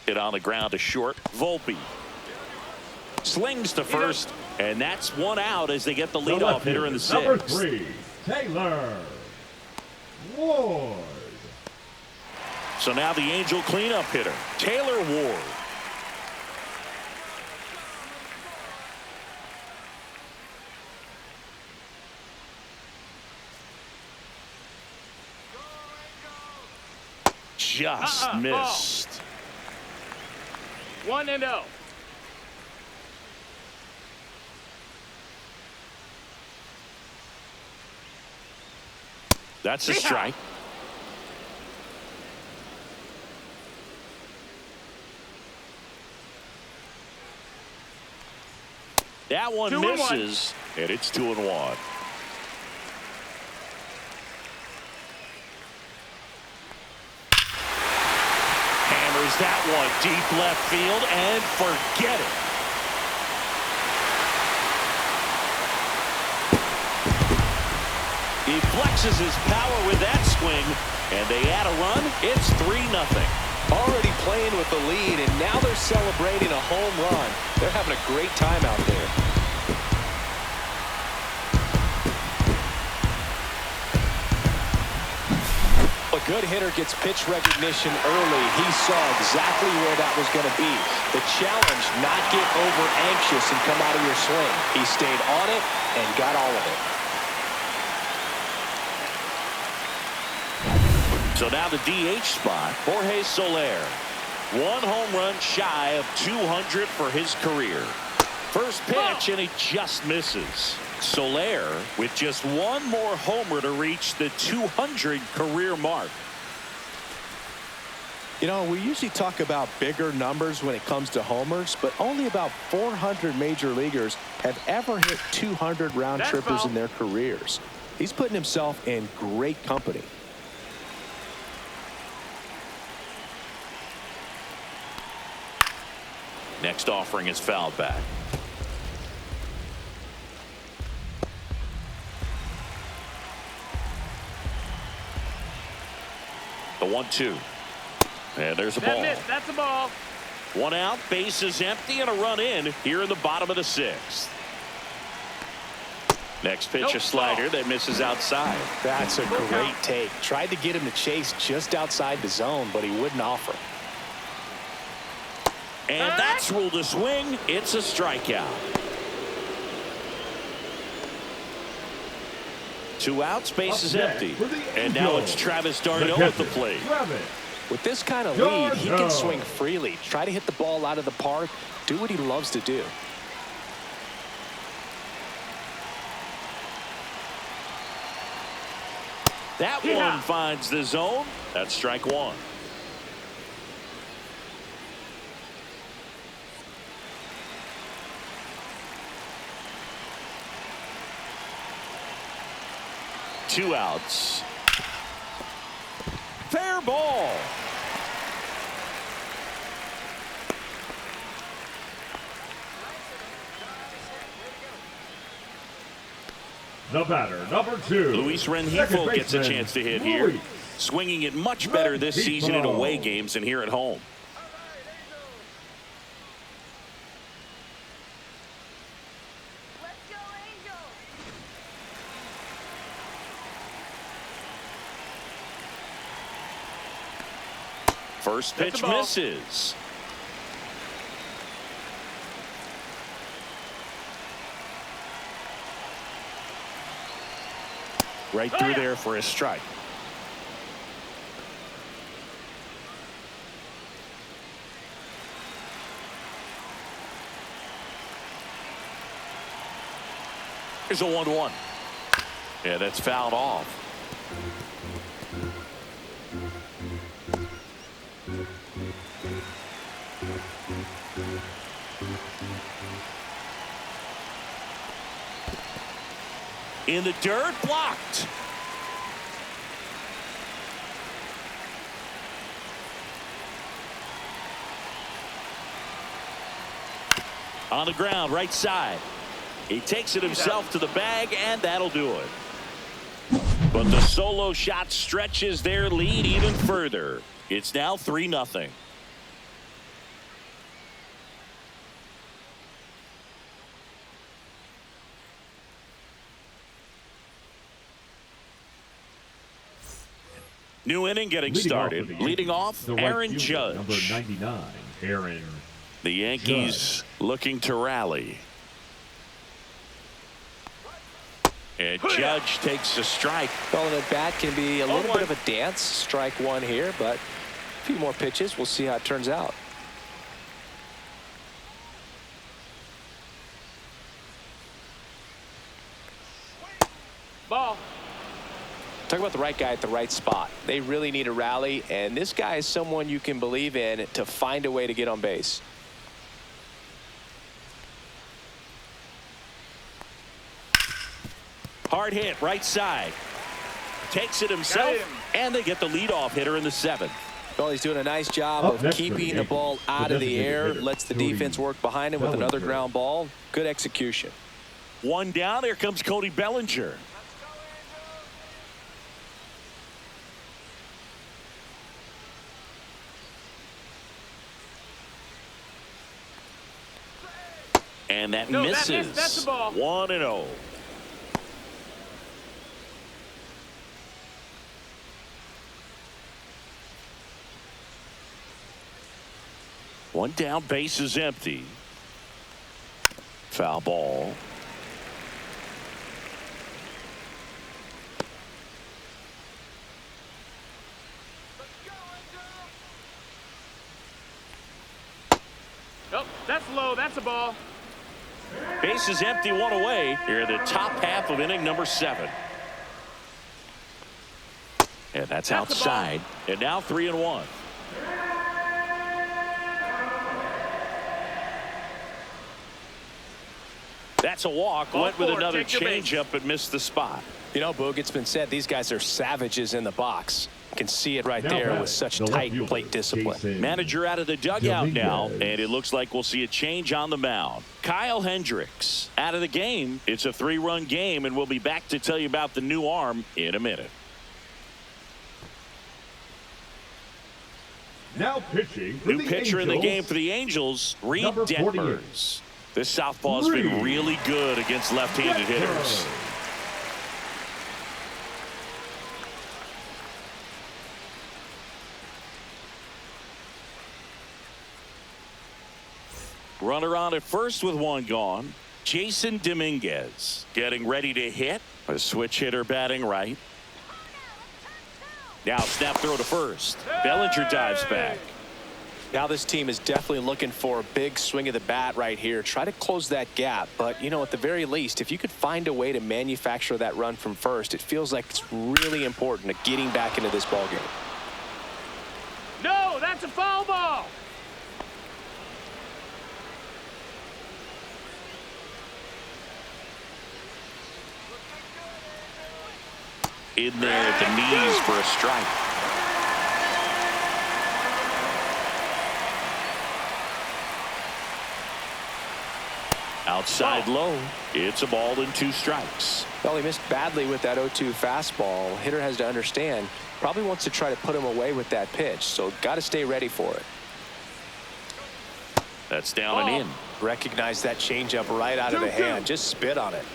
Hit on the ground to short. Volpe slings to first, and that's 1 out as they get the The leadoff left hitter in the Number 6th. 3, Taylor Ward. So now the Angel cleanup hitter, Taylor Ward. Just missed. 1-0. That's a Yeehaw. strike. That one 2-1. misses, and it's 2-1. Hammers that one deep left field, and forget it. He flexes his power with that swing, and they add a run. It's 3-0. Already playing with the lead, and now they're celebrating a home run. They're having a great time out there. A good hitter gets pitch recognition early. He saw exactly where that was going to be. The challenge, not get over anxious and come out of your swing. He stayed on it and got all of it. So now the DH spot, Jorge Soler. 1 home run shy of 200 for his career. First pitch, and he just misses. Soler with just 1 more homer to reach the 200 career mark. You know, we usually talk about bigger numbers when it comes to homers, but only about 400 major leaguers have ever hit 200 round trippers in their careers. He's putting himself in great company. Next offering is fouled back. The 1-2. And there's a That ball. missed. That's a ball. One out, bases empty, and a run in here in the bottom of the 6th. Next pitch, Nope, a slider that misses outside. That's a great take. Tried to get him to chase just outside the zone, but he wouldn't offer. And that's ruled a swing. It's a strikeout. 2 outs, bases empty. And now it's Travis d'Arnaud at the plate. With this kind of lead, he can swing freely. Try to hit the ball out of the park. Do what he loves to do. That one finds the zone. That's strike 1. Two outs. Fair ball. The batter, number 2. Luis Rengifo gets a chance to hit here. Swinging it much better this season in away games than here at home. Let's go, Angels. First pitch misses. Right through there for a strike. Here's a 1-1. Yeah, that's fouled off. In the dirt, blocked. On the ground, right side. He takes it himself to the bag, and that'll do it. But the solo shot stretches their lead even further. It's now 3-0. New inning getting started. Leading off, Aaron Judge. Number 99, Aaron. The Yankees looking to rally. And Judge takes a strike. Calling it bat can be a little bit of a dance. Strike 1 here, but a few more pitches. We'll see how it turns out. Ball. Talk about the right guy at the right spot. They really need a rally, and this guy is someone you can believe in to find a way to get on base. Hard hit, right side. Takes it himself, and they get the leadoff hitter in the 7th. Well, he's doing a nice job of keeping the ball out of the air. Lets the defense work behind him with another ground ball. Good execution. One down. Here comes Cody Bellinger. And that misses. That's a ball. 1-0. One down, base is empty. Foul ball. Nope, that's low. That's a ball. Base is empty, 1 away. Here in the top half of inning number 7. And that's outside. And now 3-1. That's a walk. Went with another changeup and missed the spot. You know, Boog, it's been said these guys are savages in the box. You can see it right there with such tight plate discipline. Manager out of the dugout now, and it looks like we'll see a change on the mound. Kyle Hendricks out of the game. It's a 3-run game, and we'll be back to tell you about the new arm in a minute. Now pitching for New the pitcher in the Angels, game for the Angels, Reed number 48. Detmers. This southpaw's been really good against left-handed hitters. Runner on at first with one gone. Jason Dominguez getting ready to hit. A switch hitter batting right. Now snap throw to first. Bellinger dives back. Now this team is definitely looking for a big swing of the bat right here. Try to close that gap. But, you know, at the very least, if you could find a way to manufacture that run from first, it feels like it's really important to getting back into this ballgame. No, that's a foul ball. In there at the knees for a strike. Outside low. It's a ball and 2 strikes. Well, he missed badly with that 0-2 fastball. Hitter has to understand, probably wants to try to put him away with that pitch, so got to stay ready for it. That's down and in. Recognize that changeup right out of the hand. Just spit on it.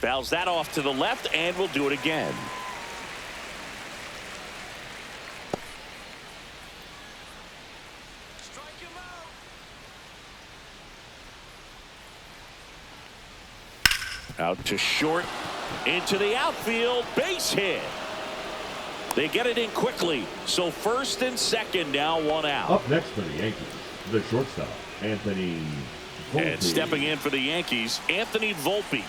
Fouls that off to the left, and we'll do it again. Out to short, into the outfield, base hit. They get it in quickly, so first and second, now 1 out. Up next for the Yankees, the shortstop, Anthony Volpe. And stepping in for the Yankees, Anthony Volpe.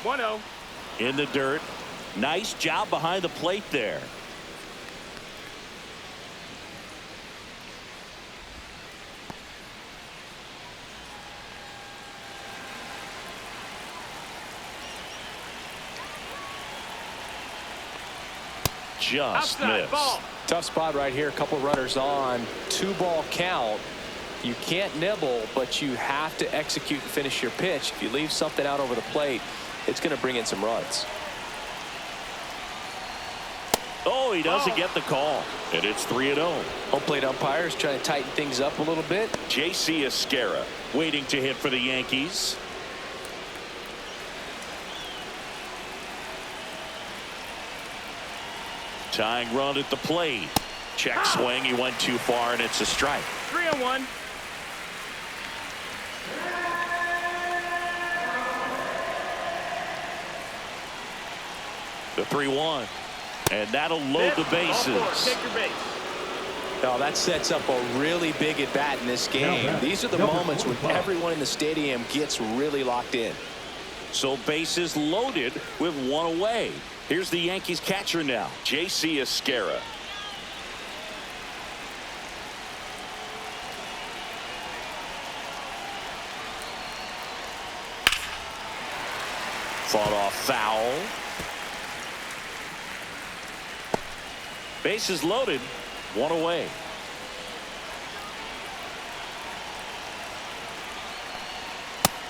1-0. In the dirt. Nice job behind the plate there. Just Outside, missed. ball. Tough spot right here. A couple runners on. 2-ball count. You can't nibble, but you have to execute and finish your pitch. If you leave something out over the plate, it's going to bring in some runs. Oh, he doesn't get the call. And it's 3-0. Home plate umpires trying to tighten things up a little bit. J.C. Esquera waiting to hit for the Yankees. Tying run at the plate. Check swing. He went too far, and it's a strike. 3-1. The 3-1. And that'll load the bases. Take your base. Now that sets up a really big at bat in this game. These are the moments when everyone in the stadium gets really locked in. So bases loaded with 1 away. Here's the Yankees catcher now, J.C. Esquera. Fought off foul. Bases loaded, 1 away.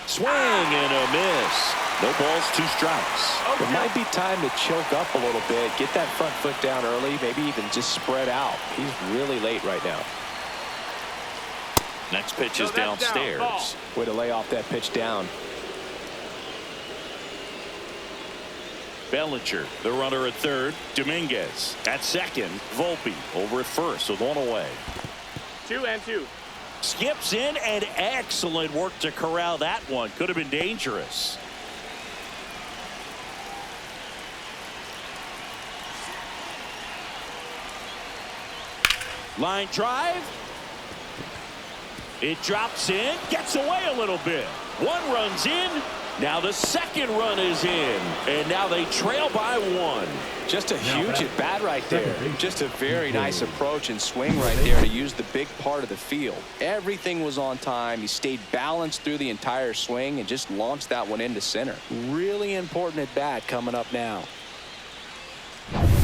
Swing and a miss. No balls, 2 strikes. It might be time to choke up a little bit, get that front foot down early, maybe even just spread out. He's really late right now. Next pitch is downstairs. Way to lay off that pitch down. Bellinger, the runner at third. Dominguez at second. Volpe over at first with 1 away. 2-2. Skips in, and excellent work to corral that one. Could have been dangerous. Line drive. It drops in, gets away a little bit. 1 run's in. Now the second run is in, and now they trail by 1. Just a huge at bat right there. Just a very nice approach and swing right there to use the big part of the field. Everything was on time. He stayed balanced through the entire swing and just launched that one into center. Really important at bat coming up now.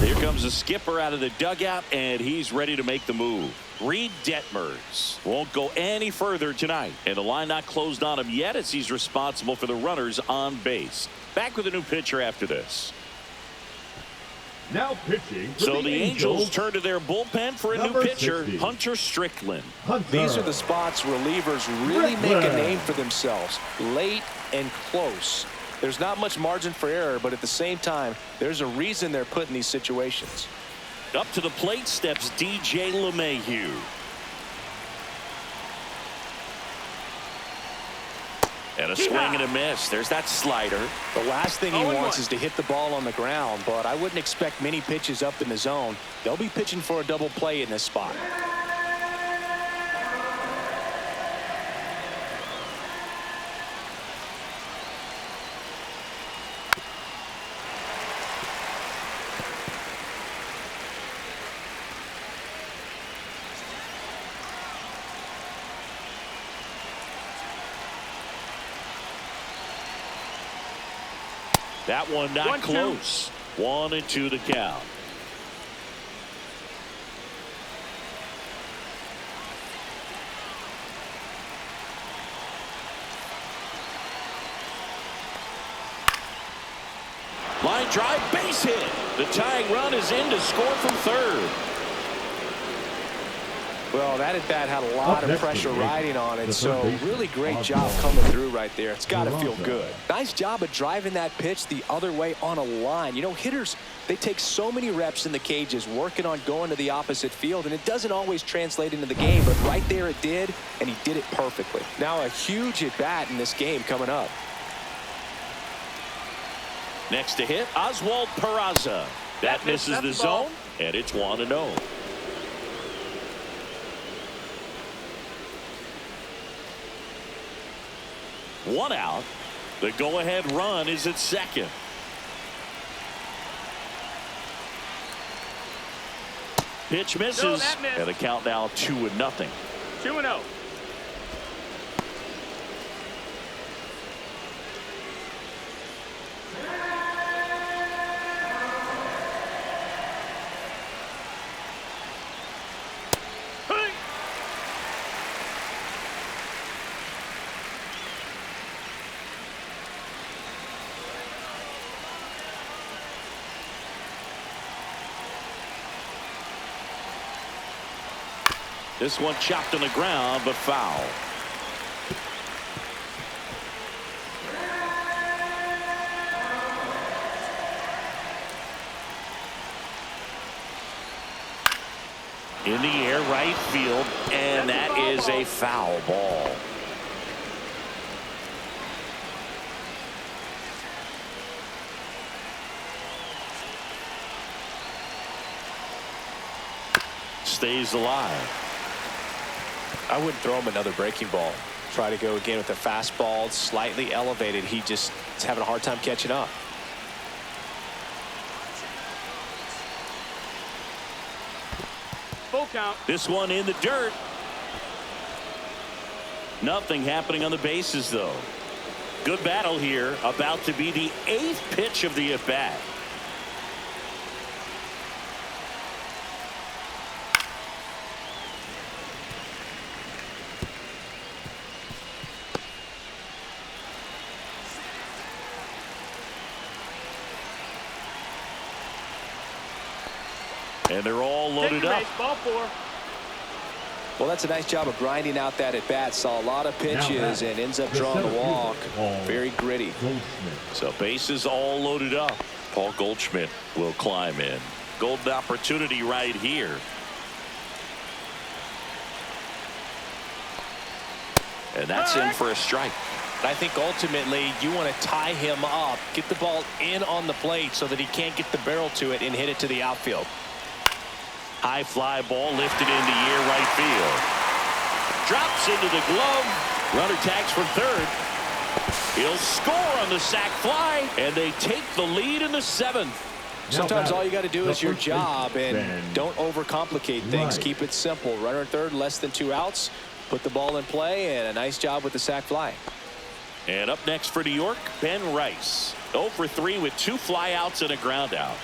Here comes the skipper out of the dugout, and he's ready to make the move. Reed Detmers won't go any further tonight, and the line not closed on him yet as he's responsible for the runners on base. Back with a new pitcher after this. Now pitching for So the Angels turn to their bullpen for a new Number pitcher, 60. Hunter Strickland. These are the spots relievers really make a name for themselves. Late and close. There's not much margin for error, but at the same time, there's a reason they're put in these situations. Up to the plate steps DJ LeMahieu. And a swing and a miss. There's that slider. The last thing he 0-1. wants is to hit the ball on the ground, but I wouldn't expect many pitches up in the zone. They'll be pitching for a double play in this spot. That one not 1-2. close. 1-2 the count. Line drive, base hit. The tying run is in to score from third. Well, that at bat had a lot of next pressure to the riding on it, third so baseman, really great Beisbol. job coming through right there. It's got to feel Toronto. good. Nice job of driving that pitch the other way on a line. You know, hitters, they take so many reps in the cages working on going to the opposite field, and it doesn't always translate into the game, but right there it did, and he did it perfectly. Now a huge at bat in this game coming up. Next to hit, Oswald Peraza. That misses the That's the ball. zone, and it's 1-0. One out. The go-ahead run is at second. Pitch misses, No, that missed. and the count now 2-0. 2-0. Hey! This one chopped on the ground, but foul. In the air, right field, and that is a foul ball. Stays alive. I wouldn't throw him another breaking ball. Try to go again with a fastball, slightly elevated. He just is having a hard time catching up. Full count. This one in the dirt. Nothing happening on the bases, though. Good battle here. About to be the 8th pitch of the at-bat. And they're all loaded up. Ball 4. Well, that's a nice job of grinding out that at bat. Saw a lot of pitches and ends up drawing the walk. Very gritty. Goldschmidt. So bases all loaded up. Paul Goldschmidt will climb in. Golden opportunity right here. And that's in for a strike. I think ultimately you want to tie him up, get the ball in on the plate so that he can't get the barrel to it and hit it to the outfield. High fly ball lifted into air right field. Drops into the glove. Runner tags for third. He'll score on the sac fly, and they take the lead in the 7th. Sometimes all you got to do is your job and Ben don't overcomplicate things. Wright. Keep it simple. Runner at third, less than 2 outs. Put the ball in play, and a nice job with the sac fly. And up next for New York, Ben Rice. 0 for 3 with 2 flyouts and a ground out.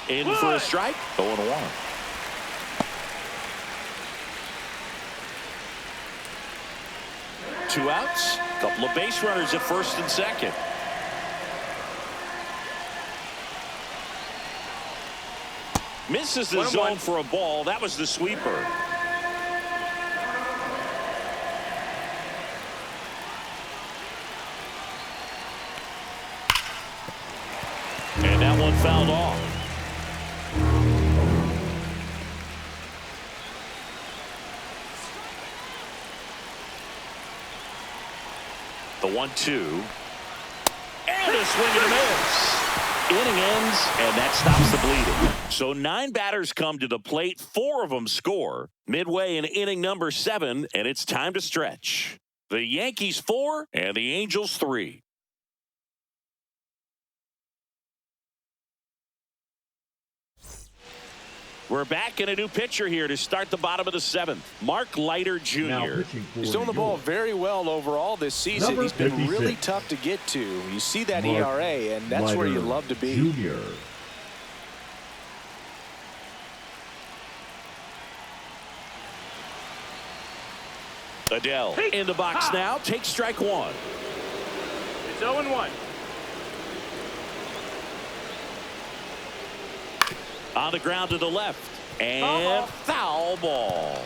In for a strike. 0-1. Two outs. Couple of base runners at first and second. Misses the zone for a ball. That was the sweeper. And that one fouled off. The 1-2. And a swing and a miss. Inning ends, and that stops the bleeding. So 9 batters come to the plate. 4 of them score. Midway in inning number 7, and it's time to stretch. The Yankees 4 and the Angels 3. We're back in a new pitcher here to start the bottom of the 7th. Mark Leiter Jr. He's doing the ball very well overall this season. He's been really tough to get to. You see that ERA, and that's where you love to be. Jr. Adele in the box now. Takes strike 1. It's 0-1. On the ground to the left. And foul ball.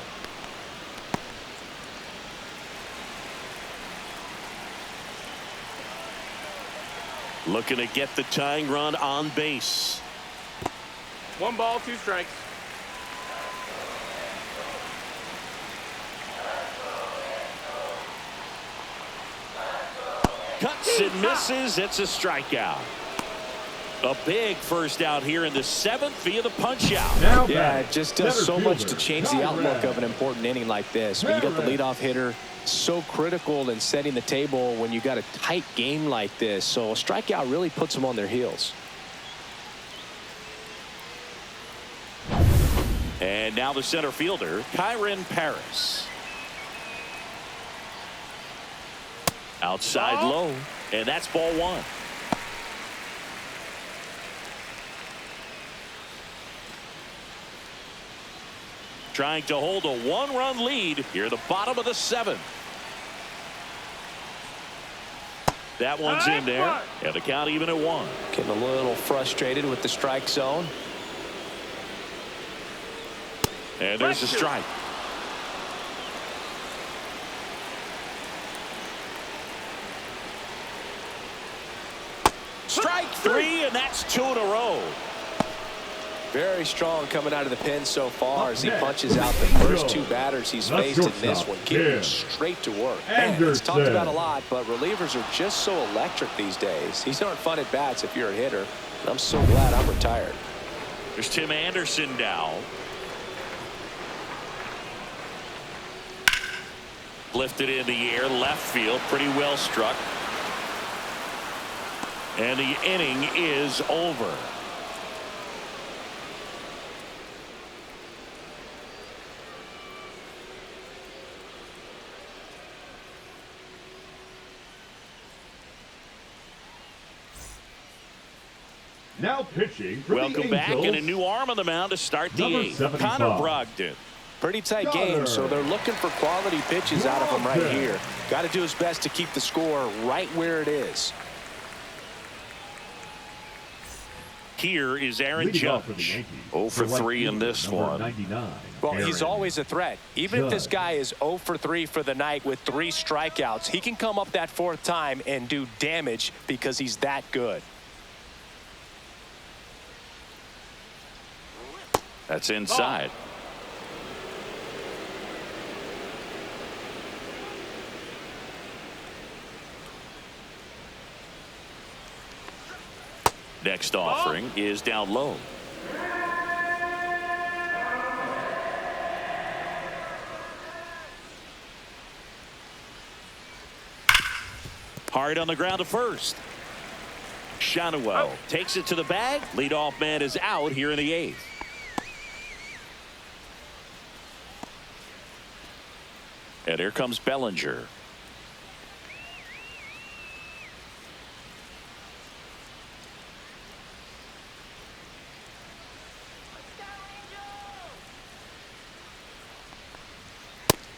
Looking to get the tying run on base. 1 ball, 2 strikes. Cuts and misses. It's a strikeout. A big first out here in the 7th via the punch out. Yeah, it just does so much to change the outlook of an important inning like this. When you got the leadoff hitter, so critical in setting the table when you got a tight game like this. So a strikeout really puts them on their heels. And now the center fielder, Kyron Paris. Outside low, and that's ball 1. Trying to hold a 1-run lead here at the bottom of the 7th. That one's in there, and the count even at 1. Getting a little frustrated with the strike zone. And there's a strike. Strike 3, and that's 2 in a row. Very strong coming out of the pen so far as he punches out the first 2 batters he's faced in this one, getting straight to work. Man, it's talked about a lot, but relievers are just so electric these days. These aren't fun at bats if you're a hitter. And I'm so glad I'm retired. There's Tim Anderson now. Lifted in the air, left field, pretty well struck. And the inning is over. Now pitching for Welcome the back, Angels, and a new arm on the mound to start the 8th. 75. Connor Brogdon. Pretty tight game, so they're looking for quality pitches out of him right here. Got to do his best to keep the score right where it is. Here is Aaron Judge. 0 for 3 in this one. 99, Well, he's Aaron always a threat. Even if this guy is 0 for 3 for the night with 3 strikeouts, he can come up that 4th time and do damage because he's that good. That's inside. Next offering is down low. Hard on the ground to first. Shanuel takes it to the bag. Leadoff man is out here in the 8th. And here comes Bellinger.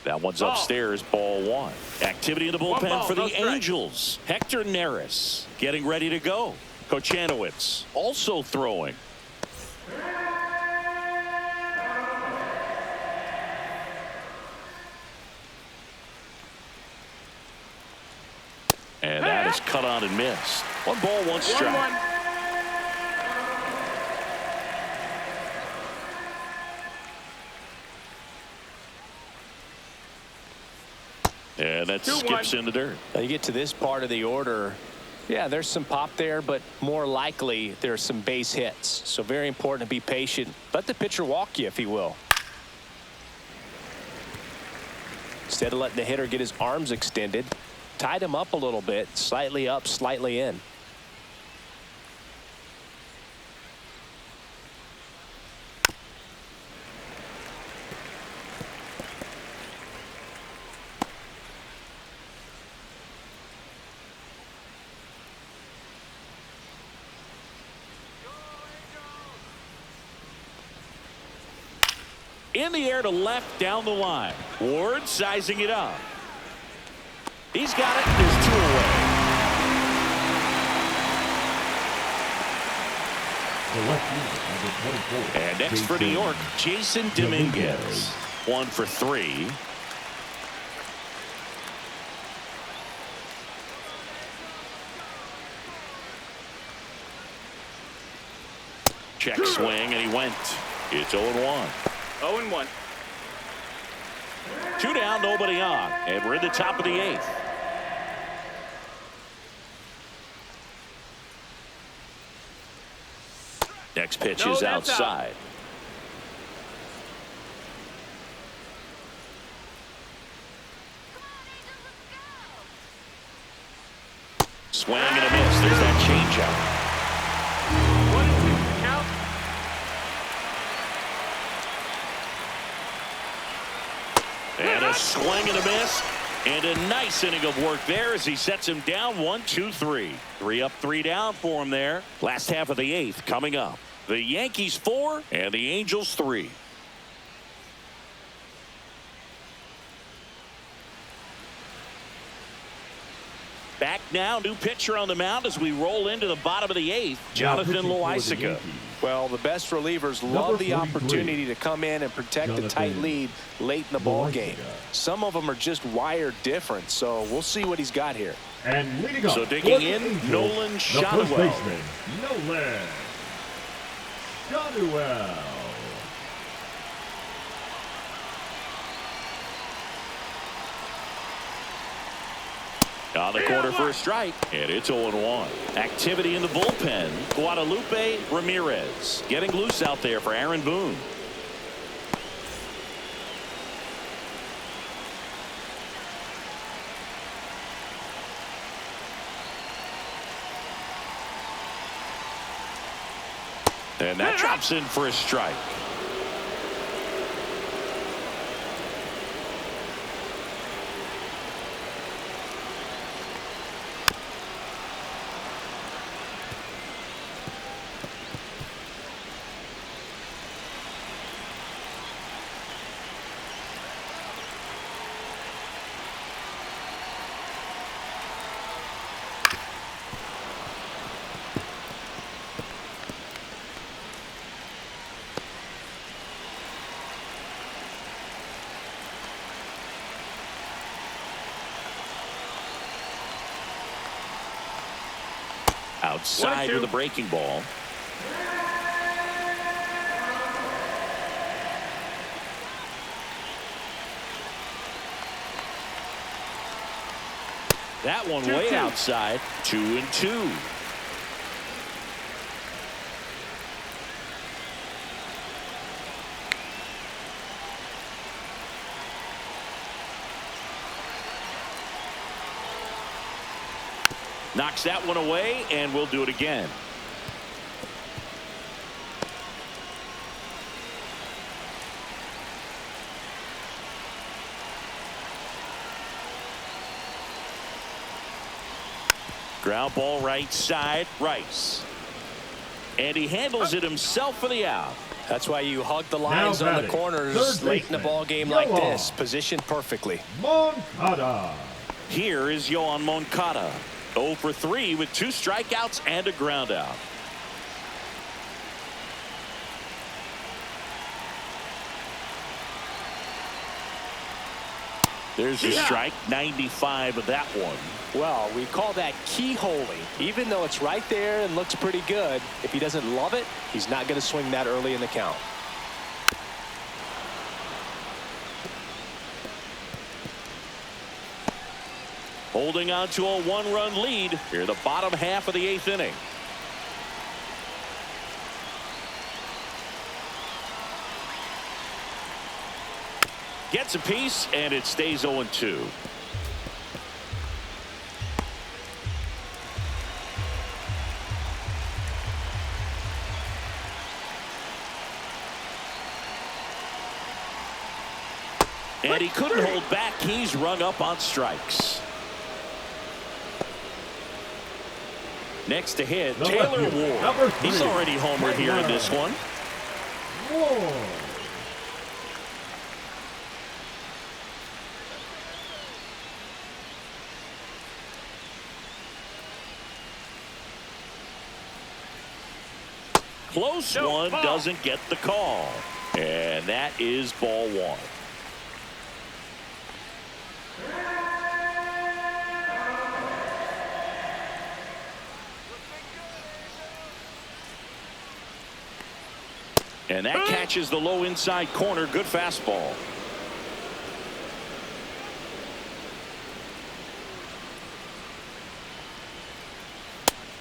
That one's Ball. upstairs, ball one. Activity in the bullpen ball, for no the strike. Angels. Hector Neris getting ready to go. Kochanowicz also throwing. And that is cut on and missed. 1 ball, 1 strike. 1-1. And that 2-1. skips in the dirt. Now you get to this part of the order. Yeah, there's some pop there, but more likely there's some base hits. So very important to be patient. Let the pitcher walk you if he will. Instead of letting the hitter get his arms extended, tied him up a little bit, slightly up, slightly in. In the air to left down the line. Ward sizing it up. He's got it. There's 2 away. The left fielder, number 24. And next for New York, Jason Dominguez. 1 for 3. Check swing, and he went. It's 0-1. 0-1. 2 down, nobody on. And we're in the top of the 8th. Next pitch No, is that's outside. Swing and a miss. There's that changeup. 1-2 count. And a swing and a miss. And a nice inning of work there as he sets him down 1-2-3. 3 up, 3 down for him there. Last half of the 8th coming up. The Yankees 4 and the Angels 3. Back now, new pitcher on the mound as we roll into the bottom of the 8th. Jonathan pitching for the Loaisiga. Yankees. Well, the best relievers Number love the 43, opportunity to come in and protect the tight Jonathan lead late in the ball Loaisiga. game. Some of them are just wired different, so we'll see what he's got here. And leading up, So digging for the in, Angels, Nolan the Shotwell. first baseman, Nolan Shotwell. On the corner for a strike, and it's 0-1. Activity in the bullpen. Guadalupe Ramirez getting loose out there for Aaron Boone. And that drops in for a strike. Outside with a breaking ball. That one way outside. 2-2. Knocks that one away, and we'll do it again. Ground ball right side, Rice. And he handles it himself for the out. That's why you hug the lines Now on the batting, corners third late in the baseman, ball game like Yoan this. Positioned perfectly. Moncada. Here is Yoan Moncada. 0 for 3 with 2 strikeouts and a ground out. There's a strike, 95 of that one. Well, we call that keyholing. Even though it's right there and looks pretty good, if he doesn't love it, he's not going to swing that early in the count. Holding on to a 1-run lead here in the bottom half of the 8th inning. Gets a piece, and it stays 0-2. And he couldn't hold back. He's rung up on strikes. Next to hit, Taylor Ward. He's already homered here in this one. Close one, doesn't get the call. And that is ball 1. And that catches the low inside corner. Good fastball.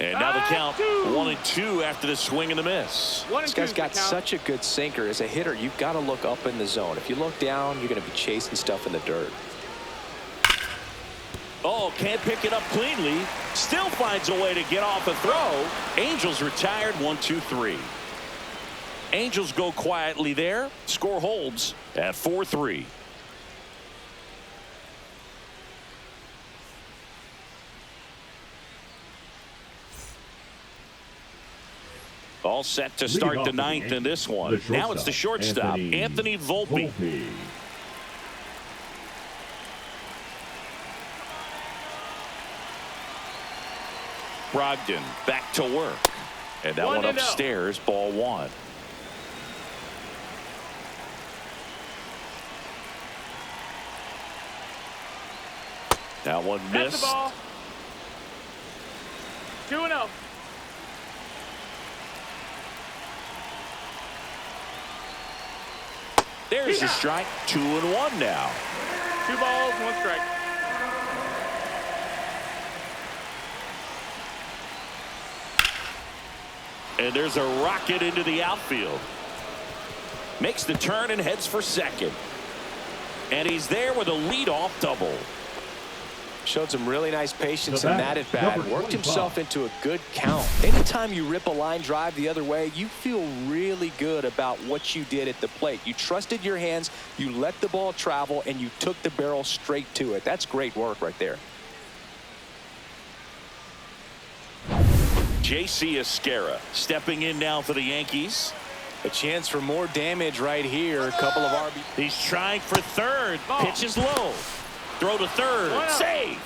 And now the count 1-2 after the swing and the miss. This guy's got such a good sinker. As a hitter, you've got to look up in the zone. If you look down, you're going to be chasing stuff in the dirt. Oh, can't pick it up cleanly. Still finds a way to get off a throw. Angels retired 1-2-3. Angels go quietly there. Score holds at 4-3. All set to start the 9th in this one. Now it's the shortstop, Anthony Volpe. Brogdon back to work. And that one upstairs, ball 1. That one missed. 2-0. There's the strike. 2-1 now. 2 balls, 1 strike. And there's a rocket into the outfield. Makes the turn and heads for second. And he's there with a leadoff double. Showed some really nice patience in that at bat. Worked himself into a good count. Anytime you rip a line drive the other way, you feel really good about what you did at the plate. You trusted your hands, you let the ball travel, and you took the barrel straight to it. That's great work right there. J.C. Esquera stepping in now for the Yankees. A chance for more damage right here. A couple of RB. He's trying for third. Pitch is low. Throw to third. Save.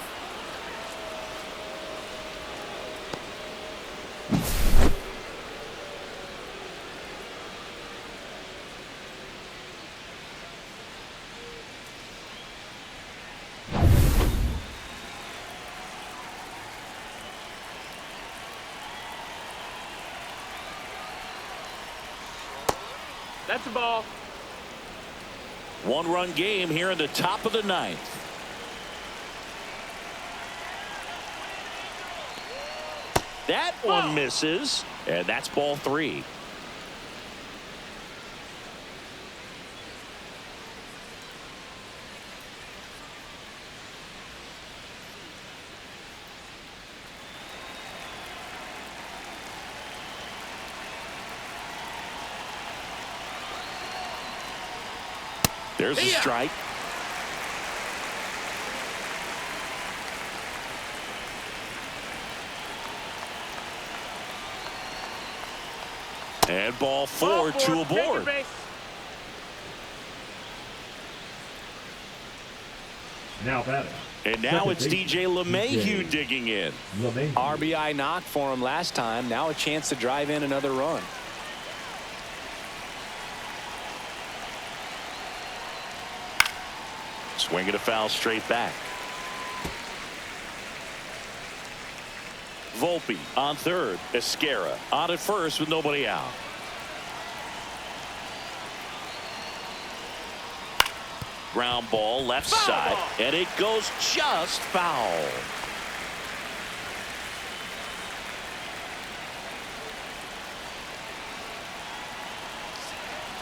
That's a ball. 1-run game here in the top of the 9th. That one misses, and that's ball 3. There's a strike. And ball four, two aboard. Now batting. And now it's DJ LeMahieu digging in. RBI knock for him last time. Now a chance to drive in another run. Swinging a foul straight back. Volpe on third. Esquera on at first with nobody out. Ground ball left side, and it goes just foul.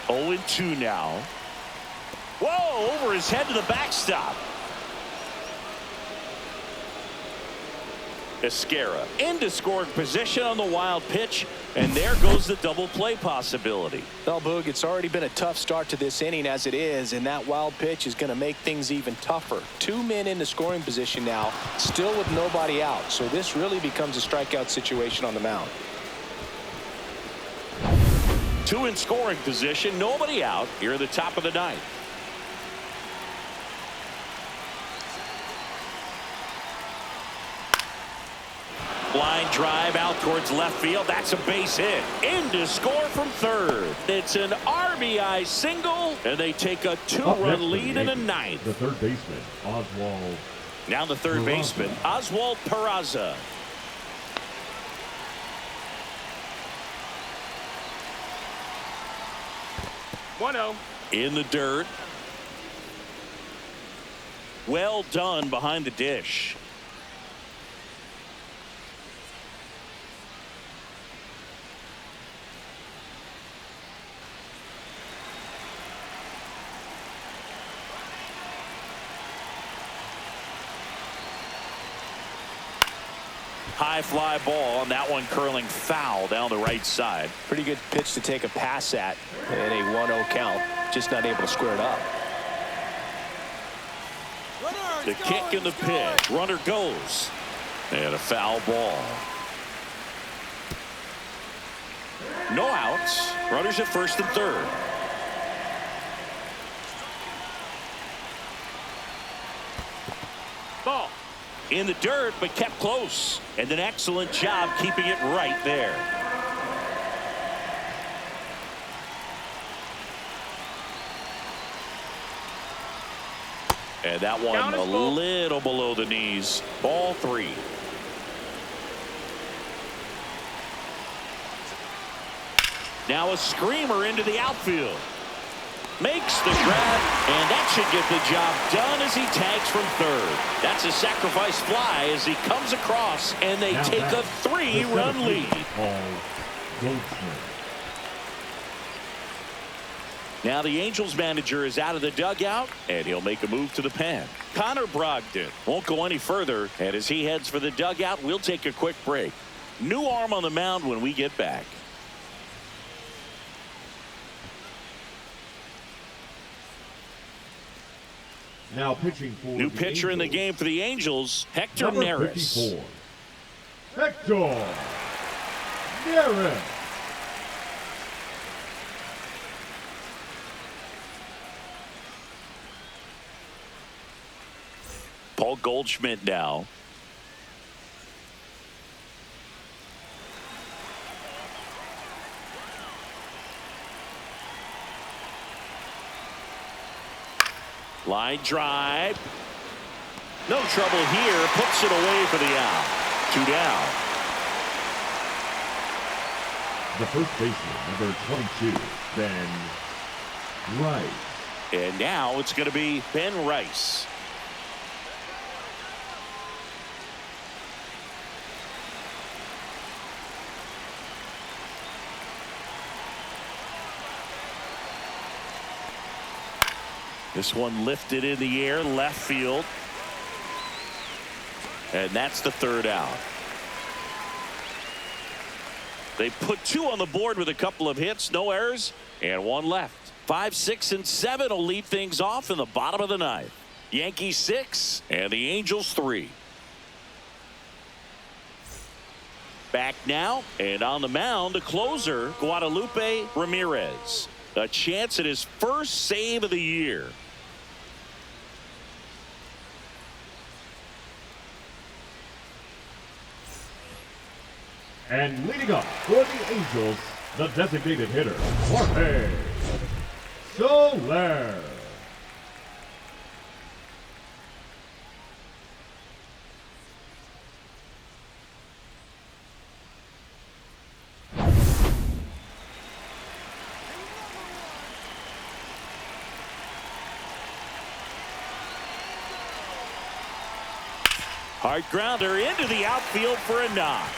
Oh, 2 now. Whoa, over his head to the backstop. Esquera into scoring position on the wild pitch, and there goes the double play possibility. Well, Boog, it's already been a tough start to this inning as it is, and that wild pitch is going to make things even tougher. 2 men in the scoring position now, still with nobody out, so this really becomes a strikeout situation on the mound. 2 in scoring position, nobody out here at the top of the ninth. Line drive out towards left field. That's a base hit. In to score from third. It's an RBI single, and they take a 2-run lead in the ninth. The third baseman, Oswald. Now the third baseman, Oswald Peraza. In the dirt. Well done behind the dish. High fly ball, and that one curling foul down the right side. Pretty good pitch to take a pass at in a 1-0 count. Just not able to square it up. The kick and the pitch. Runner goes. And a foul ball. No outs. Runners at first and third. Ball. In the dirt, but kept close. And an excellent job keeping it right there. And that one a little below the knees. Ball 3. Now a screamer into the outfield. Makes the grab, and that should get the job done as he tags from third. That's a sacrifice fly as he comes across, and they take a 3-run lead. Now the Angels manager is out of the dugout, and he'll make a move to the pen. Connor Brogdon won't go any further, and as he heads for the dugout, we'll take a quick break. New arm on the mound when we get back. Now pitching for new pitcher in the game for the Angels, Hector Neris. 54. Hector Neris. Paul Goldschmidt now. Line drive. No trouble here. Puts it away for the out. 2 down. The first baseman, number 22, Ben Rice. And now it's going to be Ben Rice. This one lifted in the air, left field. And that's the 3rd out. They put 2 on the board with a couple of hits, no errors, and 1 left. 5, 6, and 7 will lead things off in the bottom of the 9th. Yankees 6 and the Angels 3. Back now, and on the mound, the closer, Guadalupe Ramirez. A chance at his first save of the year. And leading up for the Angels, the designated hitter, Jorge Soler. Hard grounder into the outfield for a knock.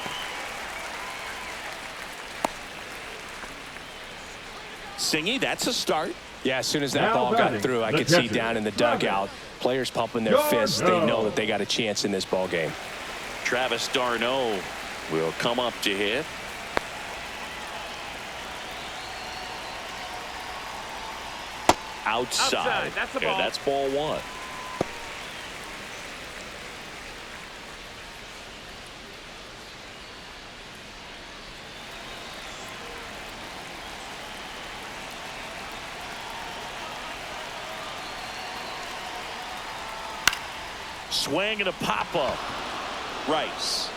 Singy, that's a start. Yeah, as soon as that Now ball got batting, through, I the could see catcher, down in the dugout, players pumping their fists. They know that they got a chance in this ball game. Travis d'Arnaud will come up to hit. Outside. That's a ball. And that's ball one. Swing and a pop-up. Rice.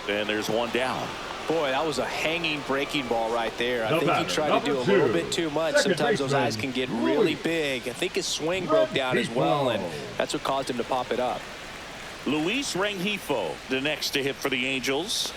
And there's one down. Boy, that was a hanging breaking ball right there. I The think he batter, tried to do a number little 2, bit too much. second Sometimes those eyes baseman, can get really Luis big. I think his swing broke down as well, and that's what caused him to pop it up. Luis Rengifo, the next to hit for the Angels.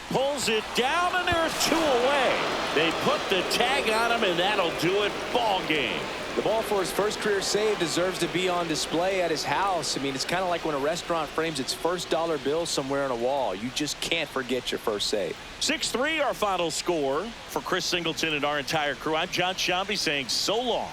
Pulls it down, and there's 2 away. They put the tag on him, and that'll do it. Ball game. The ball for his first career save deserves to be on display at his house. I mean, it's kind of like when a restaurant frames its first dollar bill somewhere on a wall. You just can't forget your first save. 6-3 our final score. For Chris Singleton and our entire crew, I'm John Shambi saying so long.